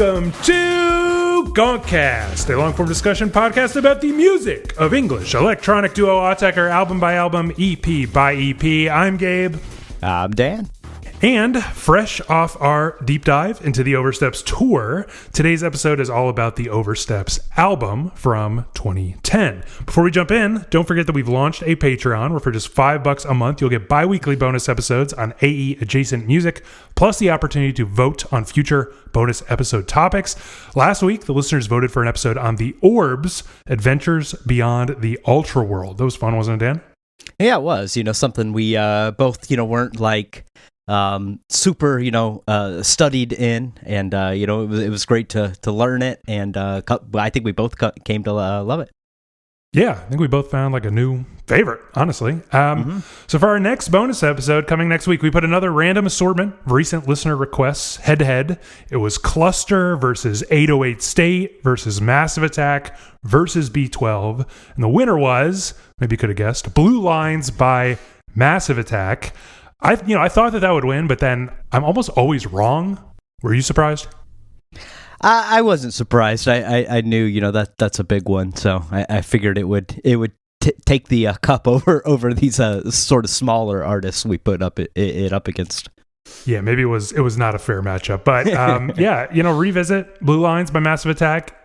Welcome to GONKCAST, a long-form discussion podcast about the music of English electronic duo Autechre, album by album, EP by EP. I'm Gabe. I'm Dan. And fresh off our deep dive into the Oversteps tour, today's episode is all about the Oversteps album from 2010. Before we jump in, don't forget that we've launched a Patreon where for just $5 a month, you'll get bi-weekly bonus episodes on AE-adjacent music, plus the opportunity to vote on future bonus episode topics. Last week, the listeners voted for an episode on the Orbs, Adventures Beyond the Ultra World. That was fun, wasn't it, Dan? Yeah, it was. Something we both, weren't like super, studied in, and it was great to learn it, and I think we both came to love it. Yeah, I think we both found like a new favorite, honestly. So for our next bonus episode coming next week, we put another random assortment of recent listener requests head to head. It was Cluster versus 808 State versus Massive Attack versus B12, and the winner was, maybe you could have guessed, Blue Lines by Massive Attack. I thought that would win, but then I'm almost always wrong. Were you surprised? I wasn't surprised. I knew, that's a big one, so I figured it would take the cup over these sort of smaller artists we put it up against. Yeah, maybe it was not a fair matchup, but revisit Blue Lines by Massive Attack.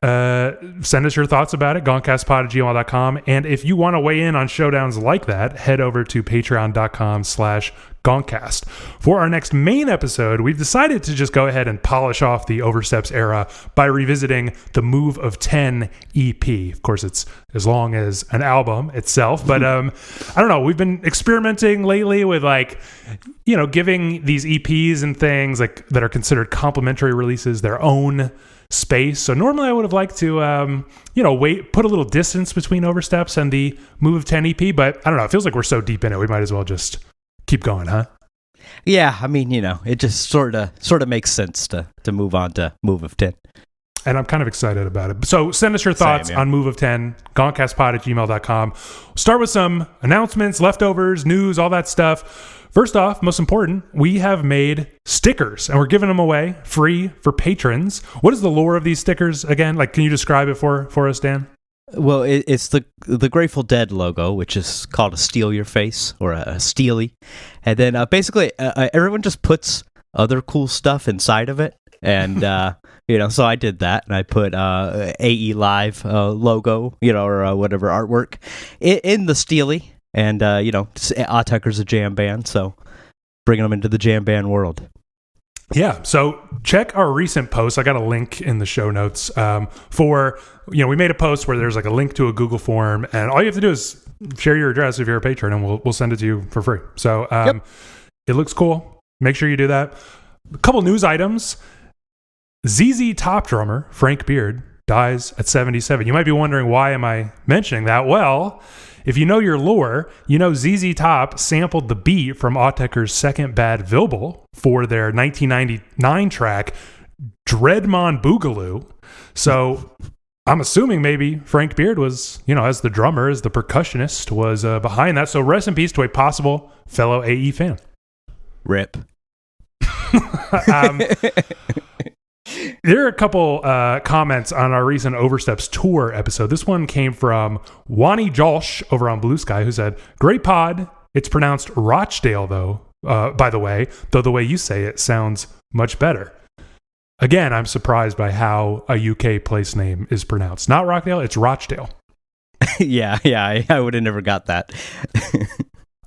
Send us your thoughts about it, gonkcastpod@gmail.com. And if you want to weigh in on showdowns like that, head over to patreon.com/GONKCAST. For our next main episode, we've decided to just go ahead and polish off the Oversteps era by revisiting the Move of 10 EP. Of course, it's as long as an album itself, but I don't know. We've been experimenting lately with giving these EPs and things like that are considered complimentary releases their own space. So normally I would have liked to, put a little distance between Oversteps and the Move of 10 EP, but I don't know. It feels like we're so deep in it. We might as well just keep going, huh? Yeah, I mean, it just sort of makes sense to move on to Move of 10. And I'm kind of excited about it. So send us your thoughts on Move of 10, gonkcastpod@gmail.com. Start with some announcements, leftovers, news, all that stuff. First off, most important, we have made stickers, and we're giving them away free for patrons. What is the lore of these stickers again? Can you describe it for us, Dan? Well, it's the Grateful Dead logo, which is called a Steal Your Face, or a Steely. And then basically everyone just puts other cool stuff inside of it. And, so I did that, and I put AE Live logo, or whatever artwork in the Steely. And, Autechre's a jam band, so bringing them into the jam band world. Yeah, so check our recent posts. I got a link in the show notes we made a post where there's like a link to a Google form, and all you have to do is share your address if you're a patron, and we'll send it to you for free. So It looks cool. Make sure you do that. A couple news items. ZZ Top drummer Frank Beard dies at 77. You might be wondering, why am I mentioning that? Well, if you know your lore, ZZ Top sampled the beat from Autechre's second Bad Vilbel for their 1999 track, Dreadmon Boogaloo. So I'm assuming maybe Frank Beard was, as the drummer, as the percussionist, was behind that. So rest in peace to a possible fellow AE fan. Rip. There are a couple comments on our recent Oversteps tour episode. This one came from Wani Josh over on Blue Sky, who said, "Great pod. It's pronounced Rochdale, though, by the way, though the way you say it sounds much better." Again, I'm surprised by how a UK place name is pronounced. Not Rockdale, it's Rochdale. Yeah, I would have never got that.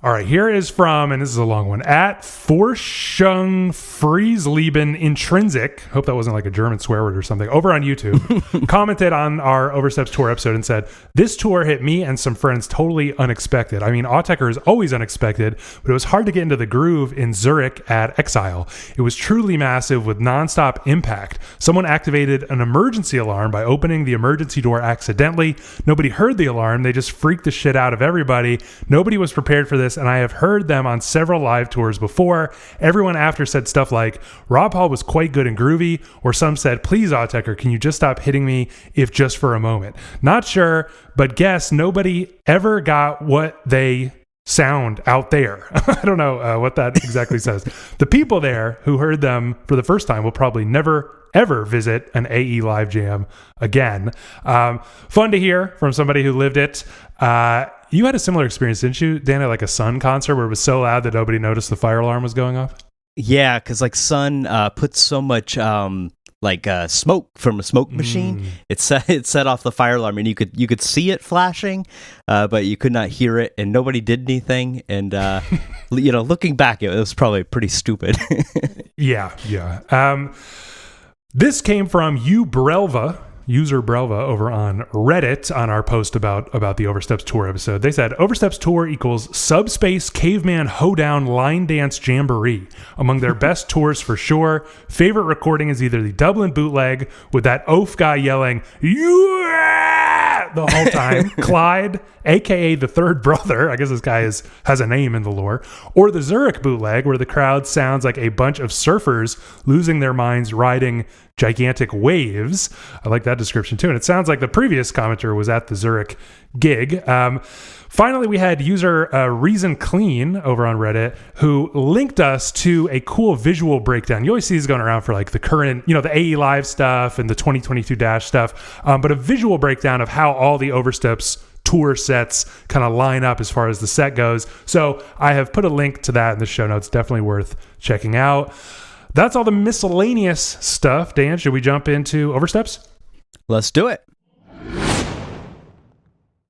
All right, here is from, and this is a long one, at Forschung Friesleben Intrinsic. Hope that wasn't like a German swear word or something. Over on YouTube, commented on our Oversteps tour episode and said, "This tour hit me and some friends totally unexpected. I mean, Autechre is always unexpected, but it was hard to get into the groove in Zurich at Exile. It was truly massive with nonstop impact. Someone activated an emergency alarm by opening the emergency door accidentally. Nobody heard the alarm. They just freaked the shit out of everybody. Nobody was prepared for this, and I have heard them on several live tours before. Everyone after said stuff like, Rob Hall was quite good and groovy, or some said, please Autechre, can you just stop hitting me if just for a moment? Not sure, but guess nobody ever got what they sound out there. I don't know what that exactly says. The people there who heard them for the first time will probably never ever visit an AE live jam again. Fun to hear from somebody who lived it. You had a similar experience, didn't you, Dan, at like a Sun concert where it was so loud that nobody noticed the fire alarm was going off? Yeah, because like Sun puts so much smoke from a smoke machine. It set off the fire alarm, and you could see it flashing, but you could not hear it, and nobody did anything. And looking back, it was probably pretty stupid. Yeah. This came from user Brelva over on Reddit on our post about the Oversteps tour episode. They said, Oversteps tour equals subspace caveman hoedown line dance jamboree. Among their best tours for sure. Favorite recording is either the Dublin bootleg with that oaf guy yelling, yeah, the whole time. Clyde, a.k.a. the third brother, I guess this guy has a name in the lore, or the Zurich bootleg where the crowd sounds like a bunch of surfers losing their minds riding gigantic waves. I like that description too. And it sounds like the previous commenter was at the Zurich gig. Finally, we had user Reason Clean over on Reddit who linked us to a cool visual breakdown. You always see these going around for like the current, the AE Live stuff and the 2022 Dash stuff, but a visual breakdown of how all the Oversteps tour sets kind of line up as far as the set goes. So I have put a link to that in the show notes. Definitely worth checking out. That's all the miscellaneous stuff. Dan, should we jump into Oversteps? Let's do it.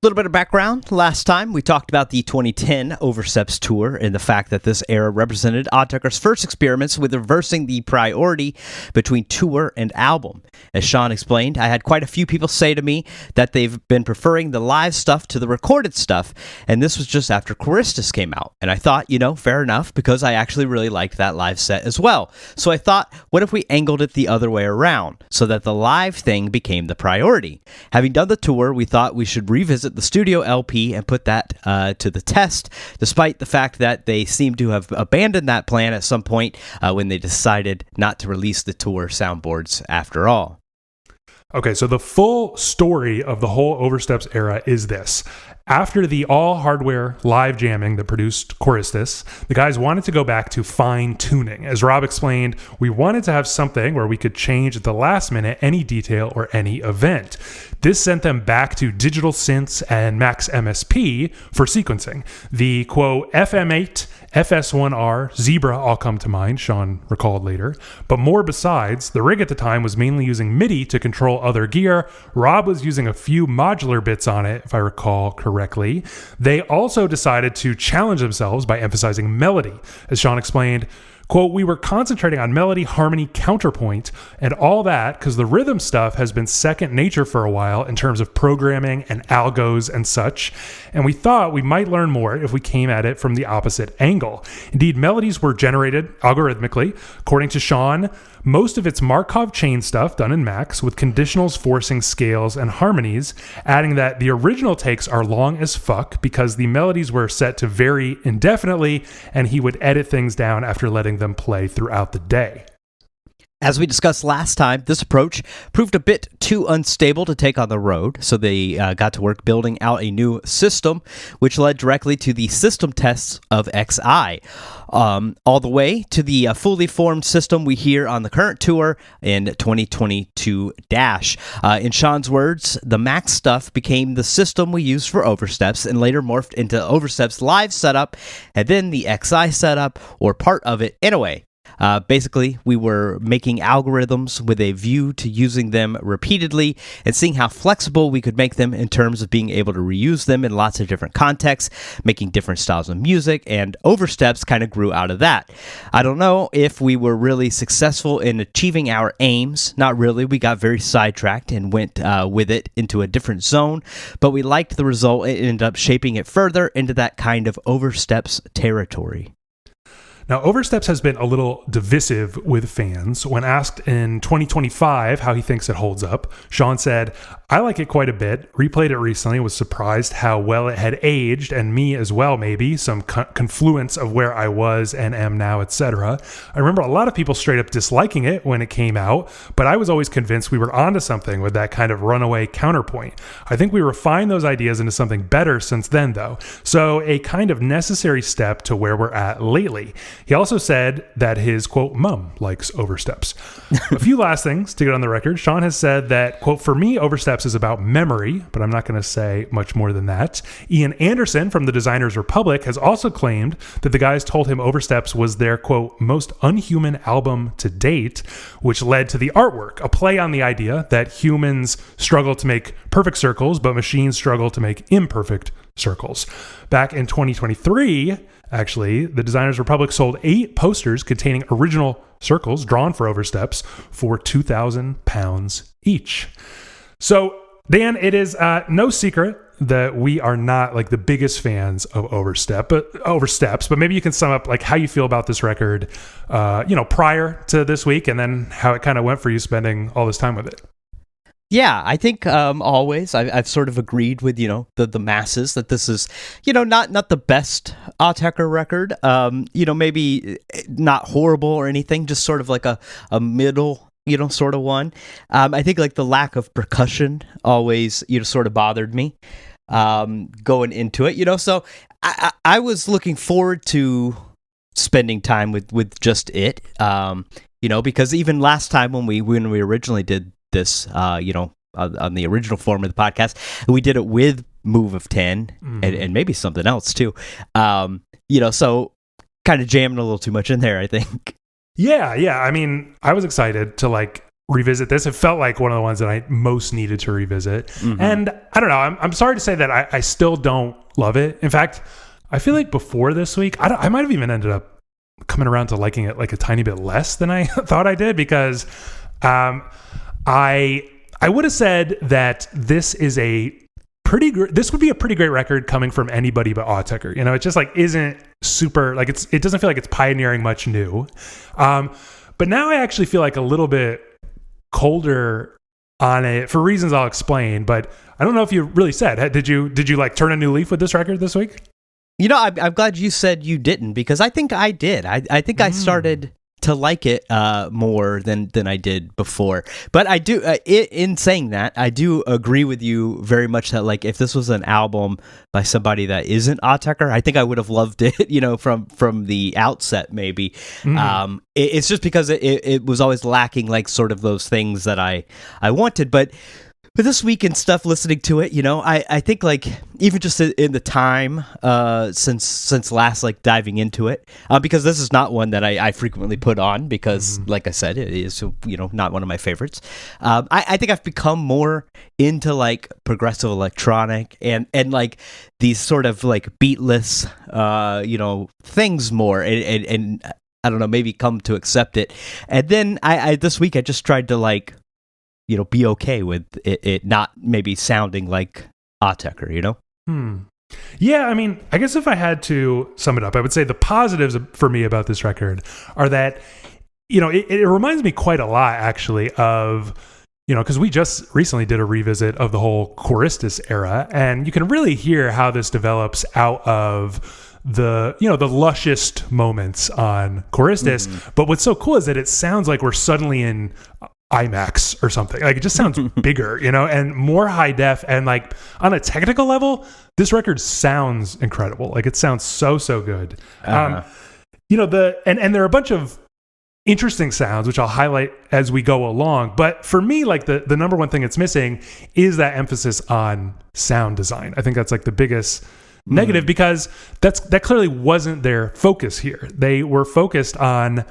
A little bit of background. Last time, we talked about the 2010 Oversteps tour and the fact that this era represented Autechre's first experiments with reversing the priority between tour and album. As Sean explained, I had quite a few people say to me that they've been preferring the live stuff to the recorded stuff, and this was just after Choristus came out. And I thought, fair enough, because I actually really liked that live set as well. So I thought, what if we angled it the other way around, so that the live thing became the priority? Having done the tour, we thought we should revisit the studio LP and put that to the test, despite the fact that they seem to have abandoned that plan at some point when they decided not to release the tour soundboards after all. Okay, so the full story of the whole Oversteps era is this. After the all-hardware live jamming that produced Choristus, the guys wanted to go back to fine-tuning. As Rob explained, we wanted to have something where we could change at the last minute any detail or any event. This sent them back to digital synths and Max MSP for sequencing. The, quote, FM8, FS1R, Zebra all come to mind, Sean recalled later. But more besides, the rig at the time was mainly using MIDI to control other gear. Rob was using a few modular bits on it, if I recall correctly. They also decided to challenge themselves by emphasizing melody. As Sean explained, quote, we were concentrating on melody, harmony, counterpoint, and all that because the rhythm stuff has been second nature for a while in terms of programming and algos and such. And we thought we might learn more if we came at it from the opposite angle. Indeed, melodies were generated algorithmically. According to Sean, most of it's Markov chain stuff done in Max with conditionals forcing scales and harmonies, adding that the original takes are long as fuck because the melodies were set to vary indefinitely and he would edit things down after letting them play throughout the day. As we discussed last time, this approach proved a bit too unstable to take on the road, so they got to work building out a new system, which led directly to the system tests of XI, all the way to the fully formed system we hear on the current tour in 2022 Dash. In Sean's words, the Max stuff became the system we used for Oversteps and later morphed into Oversteps live setup and then the XI setup, or part of it anyway. Basically, we were making algorithms with a view to using them repeatedly and seeing how flexible we could make them in terms of being able to reuse them in lots of different contexts, making different styles of music, and Oversteps kind of grew out of that. I don't know if we were really successful in achieving our aims. Not really. We got very sidetracked and went with it into a different zone, but we liked the result. It ended up shaping it further into that kind of Oversteps territory. Now, Oversteps has been a little divisive with fans. When asked in 2025 how he thinks it holds up, Sean said, "I like it quite a bit. Replayed it recently, was surprised how well it had aged, and me as well, maybe. Some confluence of where I was and am now, etc. I remember a lot of people straight up disliking it when it came out, but I was always convinced we were onto something with that kind of runaway counterpoint. I think we refined those ideas into something better since then, though. So a kind of necessary step to where we're at lately." He also said that his, quote, mum likes Oversteps. A few last things to get on the record. Sean has said that, quote, "For me, Oversteps is about memory," but I'm not going to say much more than that. Ian Anderson from the Designers Republic has also claimed that the guys told him Oversteps was their, quote, "most unhuman album to date," which led to the artwork, a play on the idea that humans struggle to make perfect circles, but machines struggle to make imperfect circles. Back in 2023, actually, the Designers Republic sold 8 posters containing original circles drawn for Oversteps for £2,000 each. So, Dan, it is no secret that we are not like the biggest fans of Oversteps, but maybe you can sum up like how you feel about this record, prior to this week, and then how it kind of went for you spending all this time with it. Yeah, I think always I've sort of agreed with the masses that this is not the best Autechre record. Maybe not horrible or anything, just sort of like a middle sort of one. I think like the lack of percussion always sort of bothered me going into it. So I was looking forward to spending time with just it. Because even last time when we originally did this, on the original form of the podcast, we did it with Move of 10 and maybe something else too. So kind of jamming a little too much in there, I think. Yeah. I mean, I was excited to like revisit this. It felt like one of the ones that I most needed to revisit. Mm-hmm. And I don't know, I'm sorry to say that I still don't love it. In fact, I feel like before this week, I might have even ended up coming around to liking it like a tiny bit less than I thought I did, because I would have said that this is this would be a pretty great record coming from anybody but Autechre. It just like isn't super, like it doesn't feel like it's pioneering much new. But now I actually feel like a little bit colder on it for reasons I'll explain, but I don't know if you really said, did you like turn a new leaf with this record this week? I'm glad you said you didn't, because I think I did. I think I started to like it more than I did before. But I do, in saying that, I do agree with you very much that like if this was an album by somebody that isn't Autechre, I think I would have loved it, from the outset maybe. It's just because it was always lacking like sort of those things that I wanted. But this week and stuff, listening to it, I think like even just in the time since last like diving into it, because this is not one that I frequently put on, because like I said, it is not one of my favorites. I think I've become more into like progressive electronic and like these sort of like beatless things more, and I don't know, maybe come to accept it. And then I this week I just tried to like be okay with it not maybe sounding like Autechre, Yeah, I mean, I guess if I had to sum it up, I would say the positives for me about this record are that, it reminds me quite a lot, actually, of, because we just recently did a revisit of the whole Choristus era, and you can really hear how this develops out of the lushest moments on Choristus. But what's so cool is that it sounds like we're suddenly in IMAX or something. Like it just sounds bigger, and more high def, and like on a technical level, this record sounds incredible. Like it sounds so good. And there are a bunch of interesting sounds which I'll highlight as we go along. But for me, like the number one thing it's missing is that emphasis on sound design. I think that's like the biggest negative, because that clearly wasn't their focus here. They were focused on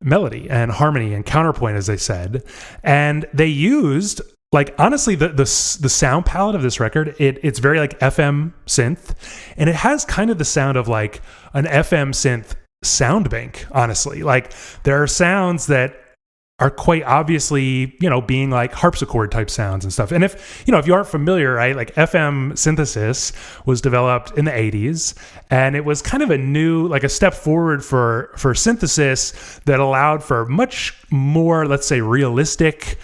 melody and harmony and counterpoint, as they said, and they used like honestly the sound palette of this record. It's very like FM synth, and it has kind of the sound of like an FM synth sound bank. Honestly, like there are sounds that are quite obviously, being like harpsichord type sounds and stuff. And if you aren't familiar, right, like FM synthesis was developed in the 80s, and it was kind of a new, like a step forward for synthesis that allowed for much more, let's say, realistic,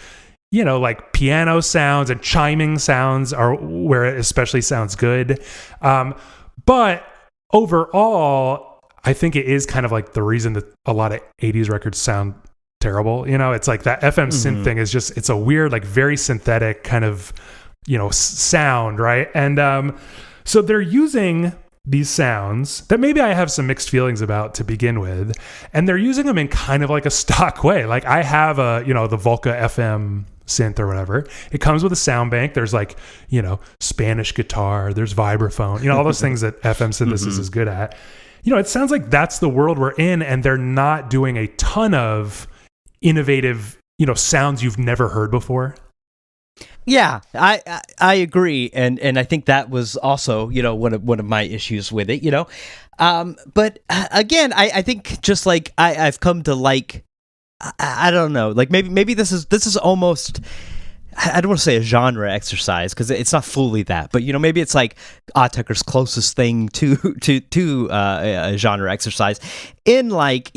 like piano sounds and chiming sounds are where it especially sounds good. But overall, I think it is kind of like the reason that a lot of 80s records sound terrible. It's like that FM synth thing is just, it's a weird, like very synthetic kind of, sound, right? And so they're using these sounds that maybe I have some mixed feelings about to begin with, and they're using them in kind of like a stock way. Like I have the Volca FM synth or whatever. It comes with a sound bank. There's like, Spanish guitar, there's vibraphone, all those things that FM synthesis is good at. It sounds like that's the world we're in, and they're not doing a ton of innovative, sounds you've never heard before. Yeah, I agree, and I think that was also one of my issues with it. But again, I think just like I've come to like, I don't know, like maybe this is almost, I don't want to say a genre exercise because it's not fully that, but maybe it's like Autechre's closest thing to a genre exercise in like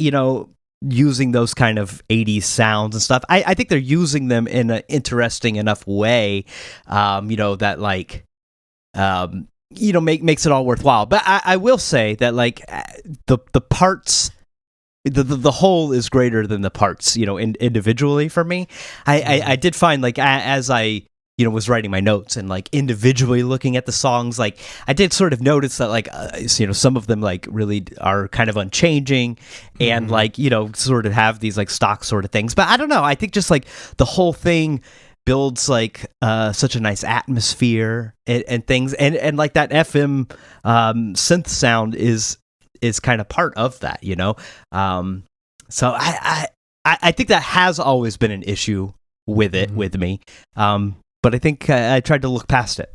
using those kind of 80s sounds and stuff. I think they're using them in an interesting enough way, that like makes it all worthwhile. But I will say that like the parts. The whole is greater than the parts, individually for me. I did find like as I was writing my notes and like individually looking at the songs, like I did sort of notice that like some of them like really are kind of unchanging and like sort of have these like stock sort of things. But I don't know. I think just like the whole thing builds like such a nice atmosphere and things, and like that FM synth sound is kind of part of that, so I think that has always been an issue with it with me, but I think I tried to look past it.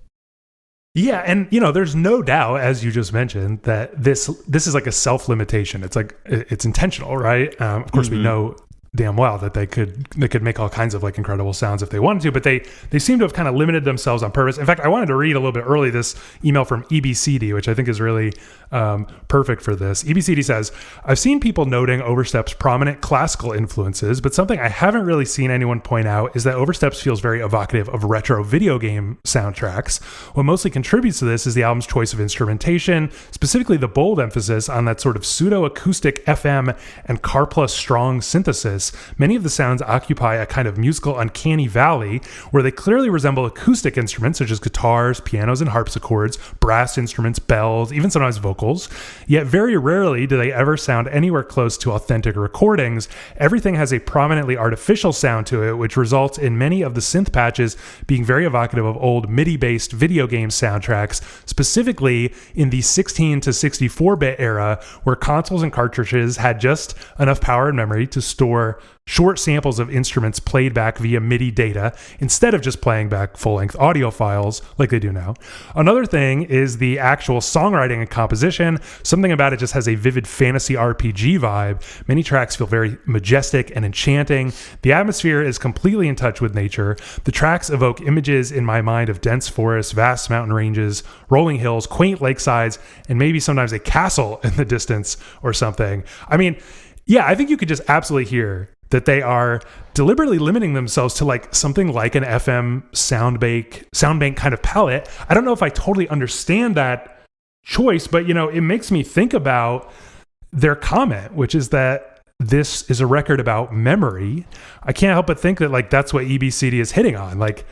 Yeah, and there's no doubt, as you just mentioned, that this is like a self-limitation. It's like it's intentional, right? Of course, we know damn well that they could make all kinds of like incredible sounds if they wanted to, but they seem to have kind of limited themselves on purpose. In fact, I wanted to read a little bit early this email from EBCD, which I think is really perfect for this. EBCD says, I've seen people noting Oversteps' prominent classical influences, but something I haven't really seen anyone point out is that Oversteps feels very evocative of retro video game soundtracks. What mostly contributes to this is the album's choice of instrumentation, specifically the bold emphasis on that sort of pseudo-acoustic FM and car plus strong synthesis. Many of the sounds occupy a kind of musical uncanny valley where they clearly resemble acoustic instruments such as guitars, pianos, and harpsichords, brass instruments, bells, even sometimes vocals. Yet very rarely do they ever sound anywhere close to authentic recordings. Everything has a prominently artificial sound to it, which results in many of the synth patches being very evocative of old MIDI-based video game soundtracks, specifically in the 16 to 64-bit era where consoles and cartridges had just enough power and memory to store short samples of instruments played back via MIDI data instead of just playing back full-length audio files like they do now. Another thing is the actual songwriting and composition. Something about it just has a vivid fantasy RPG vibe. Many tracks feel very majestic and enchanting. The atmosphere is completely in touch with nature. The tracks evoke images in my mind of dense forests, vast mountain ranges, rolling hills, quaint lakesides, and maybe sometimes a castle in the distance or something. I mean, yeah, I think you could just absolutely hear that they are deliberately limiting themselves to like something like an FM sound bank kind of palette. I don't know if I totally understand that choice, but it makes me think about their comment, which is that this is a record about memory. I can't help but think that like that's what EBCD is hitting on, like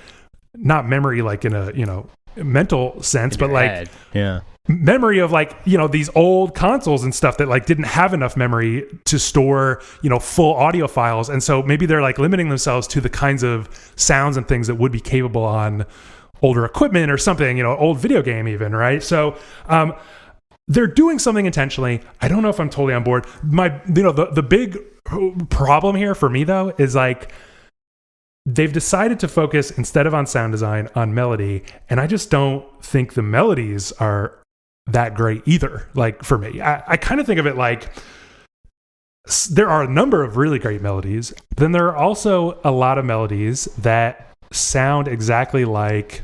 not memory like in a mental sense, but like head. Yeah. Memory of like these old consoles and stuff that like didn't have enough memory to store full audio files, and so maybe they're like limiting themselves to the kinds of sounds and things that would be capable on older equipment or something, old video game even, right? So they're doing something intentionally. I don't know if I'm totally on board. The big problem here for me though is like they've decided to focus instead of on sound design on melody, and I just don't think the melodies are that great either. Like for me, I kind of think of it like there are a number of really great melodies. Then there are also a lot of melodies that sound exactly like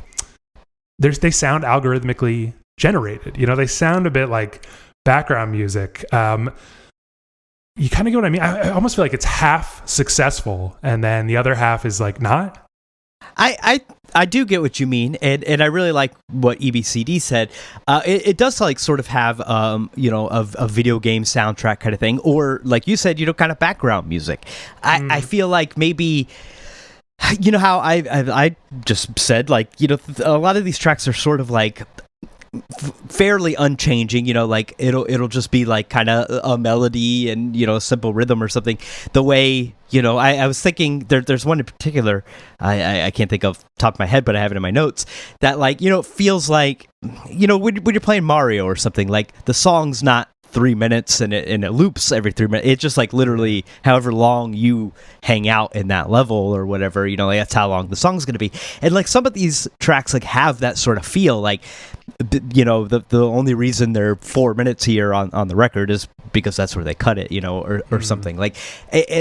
they sound algorithmically generated. They sound a bit like background music. You kind of get what I mean. I almost feel like it's half successful, and then the other half is like not. I do get what you mean, and I really like what EBCD said. It does like sort of have a video game soundtrack kind of thing, or like you said, kind of background music. I feel like maybe. How I just said, like, a lot of these tracks are sort of like fairly unchanging, like it'll just be like kind of a melody and a simple rhythm or something. The way I was thinking there's one in particular I can't think of top of my head, but I have it in my notes that like it feels like when you're playing Mario or something, like the song's not 3 minutes and it loops every 3 minutes. It's just like literally however long you hang out in that level or whatever, like that's how long the song's going to be. And like some of these tracks like have that sort of feel, like the only reason they're 4 minutes here on the record is because that's where they cut it, or something. Like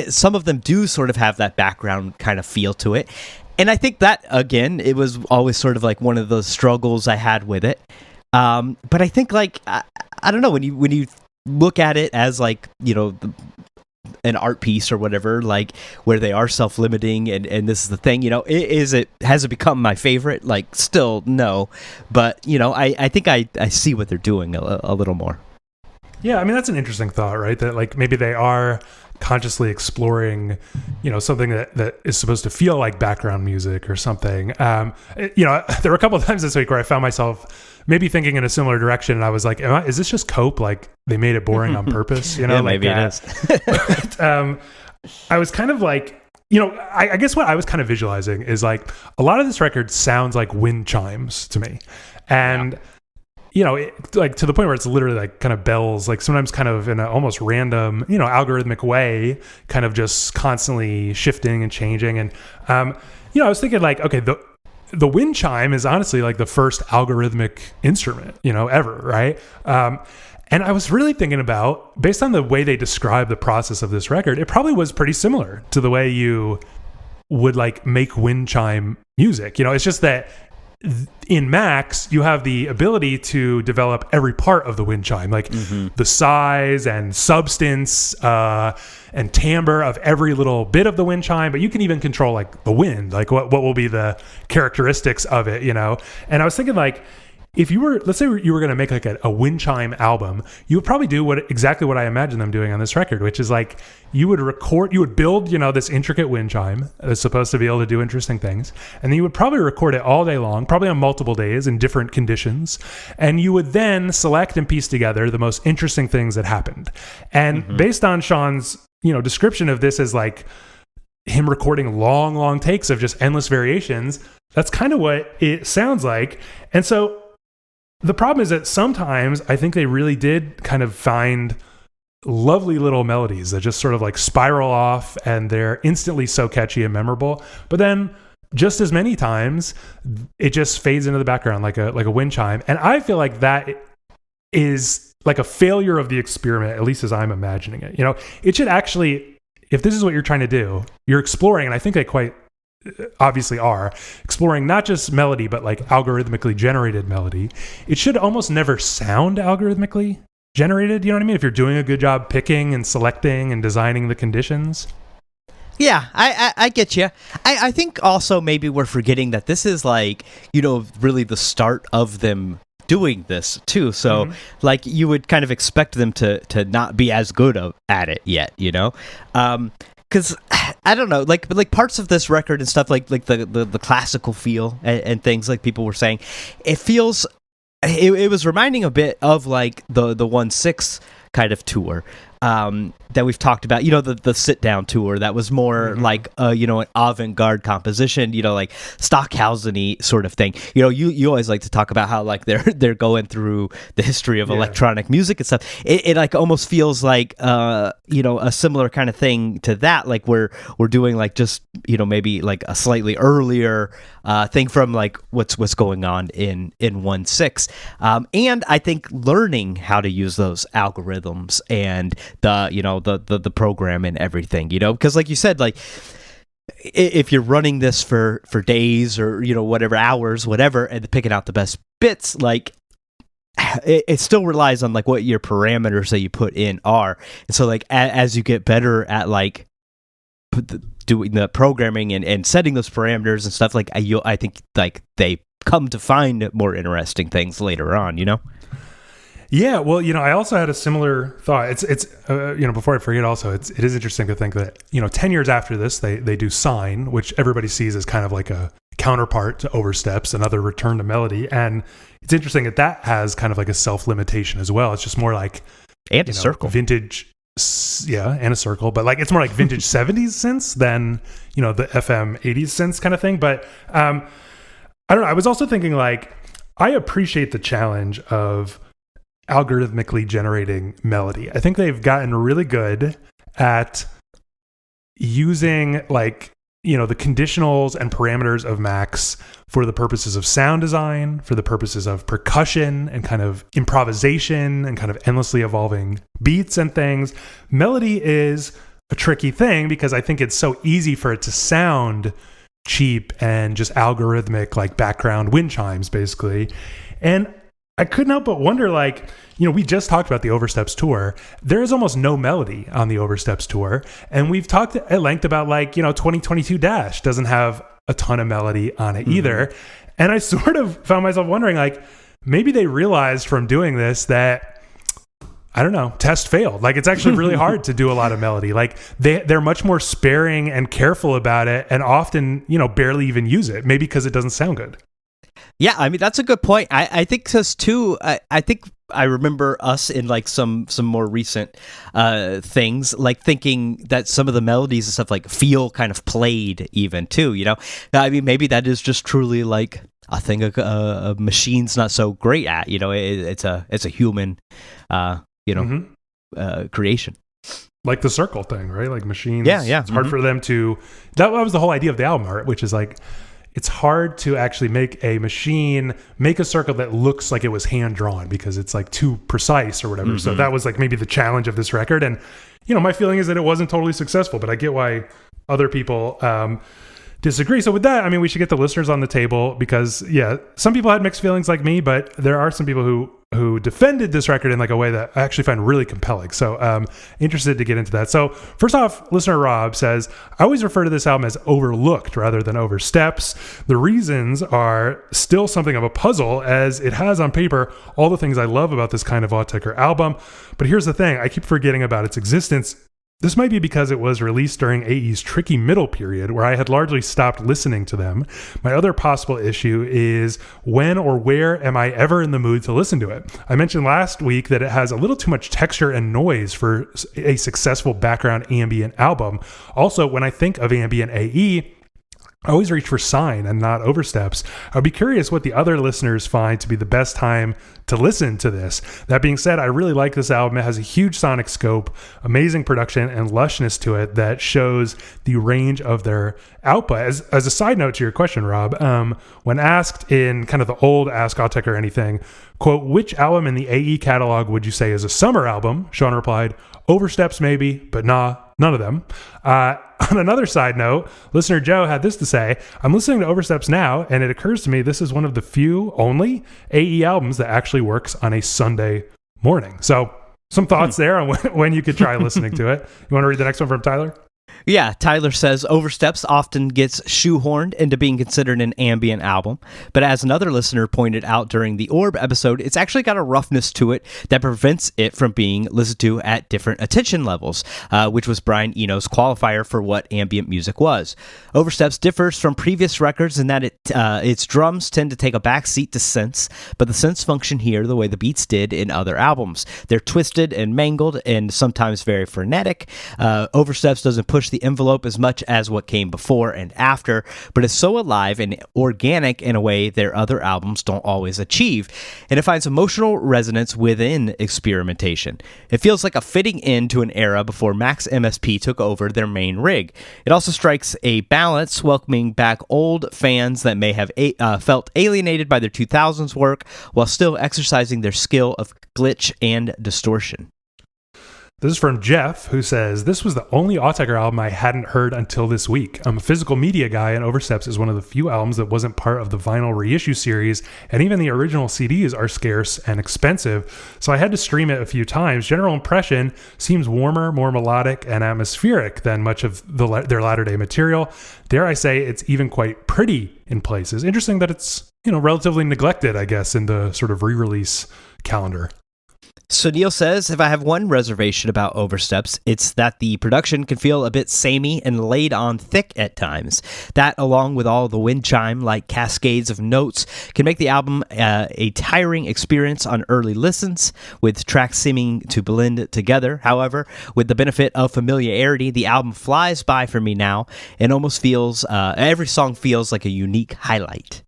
some of them do sort of have that background kind of feel to it. And I think that again, it was always sort of like one of the struggles I had with it. But I think like I don't know, when you look at it as like an art piece or whatever, like where they are self-limiting and this is the thing, has it become my favorite? Like still no, but I think I see what they're doing a little more. Yeah, I mean that's an interesting thought, right? That like maybe they are consciously exploring something that is supposed to feel like background music or something. There were a couple of times this week where I found myself maybe thinking in a similar direction, and I was like, is this just cope? Like they made it boring on purpose, Yeah, like, maybe it is. But, I was kind of like, I guess what I was kind of visualizing is like a lot of this record sounds like wind chimes to me, and like to the point where it's literally like kind of bells, like sometimes kind of in an almost random, algorithmic way, kind of just constantly shifting and changing. And I was thinking like, okay, the wind chime is honestly like the first algorithmic instrument, ever, right? And I was really thinking about, based on the way they describe the process of this record, it probably was pretty similar to the way you would like make wind chime music. It's just that in Max, you have the ability to develop every part of the wind chime, like the size and substance and timbre of every little bit of the wind chime. But you can even control like the wind, like what will be the characteristics of it, And I was thinking like, if you were, let's say you were going to make like a wind chime album, you would probably do exactly what I imagine them doing on this record, which is like you would build, this intricate wind chime that's supposed to be able to do interesting things. And then you would probably record it all day long, probably on multiple days in different conditions. And you would then select and piece together the most interesting things that happened. And based on Sean's, description of this as like him recording long takes of just endless variations, that's kind of what it sounds like. And so the problem is that sometimes I think they really did kind of find lovely little melodies that just sort of like spiral off and they're instantly so catchy and memorable. But then just as many times it just fades into the background like a wind chime. And I feel like that is like a failure of the experiment, at least as I'm imagining it. It should actually, if this is what you're trying to do, you're exploring, and I think they quite obviously are exploring not just melody but like algorithmically generated melody. It should almost never sound algorithmically generated, you know what I mean, if you're doing a good job picking and selecting and designing the conditions. Yeah, I get you. I think also maybe we're forgetting that this is like really the start of them doing this too, so like you would kind of expect them to not be as good at it yet, because I don't know, like parts of this record and stuff, like the classical feel and things, like people were saying, it feels, it was reminding a bit of like the 1/6 kind of tour that we've talked about, the sit down tour that was more like an avant-garde composition, like Stockhausen-y sort of thing. You always like to talk about how like they're going through the history of electronic music and stuff. It like almost feels like a similar kind of thing to that, like we're doing like just maybe like a slightly earlier thing from like what's going on in 1/6, and I think learning how to use those algorithms and the program and everything, because like you said, like if you're running this for days or whatever hours, whatever, and picking out the best bits, like it still relies on like what your parameters that you put in are. And so like as you get better at like doing the programming and setting those parameters and stuff, like I think like they come to find more interesting things later on, Yeah, well, I also had a similar thought. It's before I forget, also it is interesting to think that 10 years after this, they do Sign, which everybody sees as kind of like a counterpart to Oversteps, another return to melody, and it's interesting that has kind of like a self-limitation as well. It's just more like a circle vintage. Yeah, and a circle, but like it's more like vintage 70s synths than the FM 80s synths kind of thing. But I don't know. I was also thinking like I appreciate the challenge of algorithmically generating melody. I think they've gotten really good at using like the conditionals and parameters of Max for the purposes of sound design, for the purposes of percussion and kind of improvisation and kind of endlessly evolving beats and things. Melody is a tricky thing because I think it's so easy for it to sound cheap and just algorithmic, like background wind chimes, basically. And I couldn't help but wonder, like, we just talked about the Oversteps tour. There is almost no melody on the Oversteps tour. And we've talked at length about, like, 2022 Dash doesn't have a ton of melody on it either. And I sort of found myself wondering, like, maybe they realized from doing this that, I don't know, test failed. Like, it's actually really hard to do a lot of melody. Like, they're much more sparing and careful about it and often, barely even use it. Maybe because it doesn't sound good. Yeah, I mean, that's a good point. I think because too, I think I remember us in like some more recent things, like thinking that some of the melodies and stuff like feel kind of played even too, I mean, maybe that is just truly like a thing a machine's not so great at, it's a human, creation. Like the circle thing, right? Like machines. Yeah. It's hard for them to, that was the whole idea of the album art, which is like, it's hard to actually make a machine make a circle that looks like it was hand drawn because it's like too precise or whatever. So that was like maybe the challenge of this record. And, my feeling is that it wasn't totally successful, but I get why other people disagree. So with that, I mean, we should get the listeners on the table because, yeah, some people had mixed feelings like me, but there are some people who defended this record in like a way that I actually find really compelling. So interested to get into that. So first off, listener Rob says, I always refer to this album as overlooked rather than oversteps. The reasons are still something of a puzzle as it has on paper all the things I love about this kind of Autechre album. But here's the thing, I keep forgetting about its existence. This might be because it was released during AE's tricky middle period where I had largely stopped listening to them. My other possible issue is when or where am I ever in the mood to listen to it? I mentioned last week that it has a little too much texture and noise for a successful background ambient album. Also, when I think of ambient AE, I always reach for Sign and not Oversteps. I'd be curious what the other listeners find to be the best time to listen to this. That being said, I really like this album. It has a huge sonic scope, amazing production, and lushness to it that shows the range of their output. As a side note to your question, Rob, when asked in kind of the old Ask Autechre or Anything, quote, which album in the AE catalog would you say is a summer album? Sean replied, Oversteps maybe, but nah, none of them. On another side note, listener Joe had this to say, I'm listening to Oversteps now, and it occurs to me this is one of the few only AE albums that actually works on a Sunday morning. So some thoughts there on when you could try listening to it. You want to read the next one from Tyler? Yeah, Tyler says Oversteps often gets shoehorned into being considered an ambient album, but as another listener pointed out during the Orb episode, it's actually got a roughness to it that prevents it from being listened to at different attention levels, which was Brian Eno's qualifier for what ambient music was. Oversteps differs from previous records in that its drums tend to take a back seat to synths, but the synths function here the way the beats did in other albums. They're twisted and mangled and sometimes very frenetic. Oversteps doesn't push the envelope as much as what came before and after, but is so alive and organic in a way their other albums don't always achieve, and it finds emotional resonance within experimentation. It feels like a fitting end to an era before Max MSP took over their main rig. It also strikes a balance, welcoming back old fans that may have felt alienated by their 2000s work while still exercising their skill of glitch and distortion. This is from Jeff, who says, this was the only Autechre album I hadn't heard until this week. I'm a physical media guy, and Oversteps is one of the few albums that wasn't part of the vinyl reissue series, and even the original CDs are scarce and expensive, so I had to stream it a few times. General impression seems warmer, more melodic, and atmospheric than much of their latter-day material. Dare I say, it's even quite pretty in places. Interesting that it's, relatively neglected, I guess, in the sort of re-release calendar. So Neil says, if I have one reservation about Oversteps, it's that the production can feel a bit samey and laid on thick at times. That, along with all the wind chime-like cascades of notes, can make the album a tiring experience on early listens, with tracks seeming to blend together. However, with the benefit of familiarity, the album flies by for me now, and almost feels, every song feels like a unique highlight.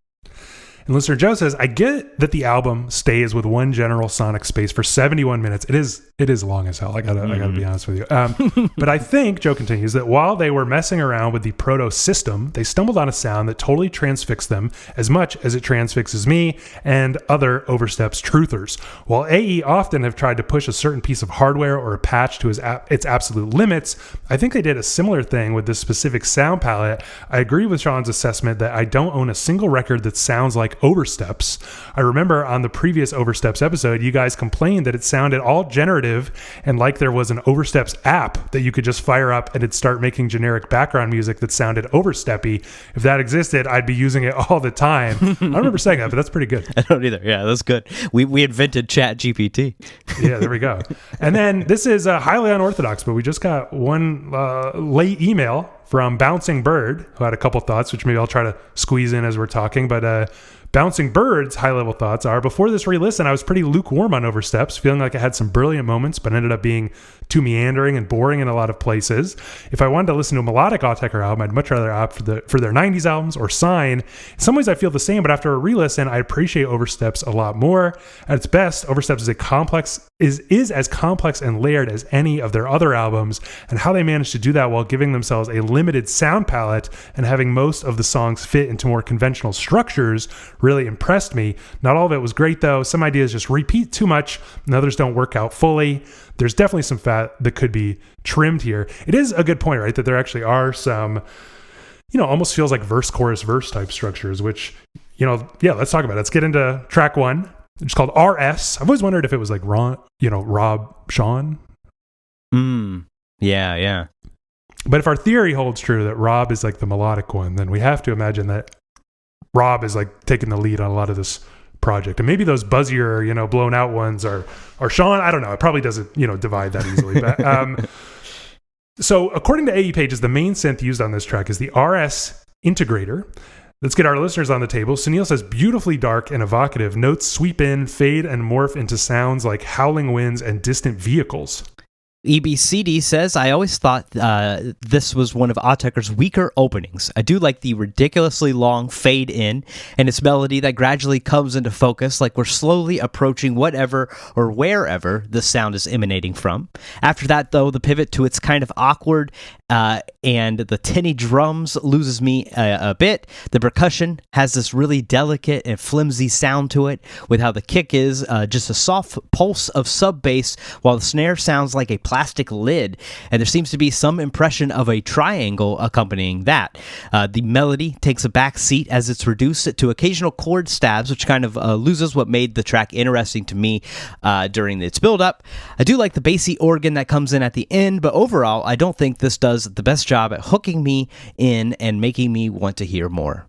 And listener Joe says, I get that the album stays with one general sonic space for 71 minutes. It is long as hell. I gotta be honest with you. But I think, Joe continues, that while they were messing around with the proto system, they stumbled on a sound that totally transfixed them as much as it transfixes me and other Oversteps truthers. While AE often have tried to push a certain piece of hardware or a patch to its absolute limits, I think they did a similar thing with this specific sound palette. I agree with Sean's assessment that I don't own a single record that sounds like Oversteps. I remember on the previous Oversteps episode, you guys complained that it sounded all generative and like there was an Oversteps app that you could just fire up and it'd start making generic background music that sounded oversteppy. If that existed, I'd be using it all the time. I don't remember saying that, but that's pretty good. I don't either. Yeah, that's good. We invented Chat GPT. Yeah, there we go. And then this is highly unorthodox, but we just got one late email from Bouncing Bird, who had a couple thoughts, which maybe I'll try to squeeze in as we're talking. But Bouncing Bird's high-level thoughts are, before this re-listen, I was pretty lukewarm on Oversteps, feeling like I had some brilliant moments, but ended up being too meandering and boring in a lot of places. If I wanted to listen to a melodic Autechre album, I'd much rather opt for their 90s albums or Sign. In some ways, I feel the same, but after a re-listen, I appreciate Oversteps a lot more. At its best, Oversteps is as complex and layered as any of their other albums, and how they managed to do that while giving themselves a limited sound palette and having most of the songs fit into more conventional structures really impressed me. Not all of it was great, though. Some ideas just repeat too much, and others don't work out fully. There's definitely some fat that could be trimmed here. It is a good point, right, that there actually are some, almost feels like verse, chorus, verse type structures, which, let's talk about it. Let's get into track one. It's called RS. I've always wondered if it was like Rob, Sean. Yeah. But if our theory holds true that Rob is like the melodic one, then we have to imagine that Rob is like taking the lead on a lot of this project. And maybe those buzzier, blown out ones are Sean. I don't know. It probably doesn't, divide that easily. But, so according to AE Pages, the main synth used on this track is the RS integrator. Let's get our listeners on the table. Sunil says, beautifully dark and evocative. Notes sweep in, fade, and morph into sounds like howling winds and distant vehicles. EBCD says, I always thought this was one of Autechre's weaker openings. I do like the ridiculously long fade in and its melody that gradually comes into focus, like we're slowly approaching whatever or wherever the sound is emanating from. After that, though, the pivot to its kind of awkward and the tinny drums loses me a bit. The percussion has this really delicate and flimsy sound to it, with how the kick is just a soft pulse of sub bass, while the snare sounds like a plastic lid, and there seems to be some impression of a triangle accompanying that. The melody takes a back seat as it's reduced to occasional chord stabs, which kind of loses what made the track interesting to me during its build-up. I do like the bassy organ that comes in at the end, but overall, I don't think this does the best job at hooking me in and making me want to hear more.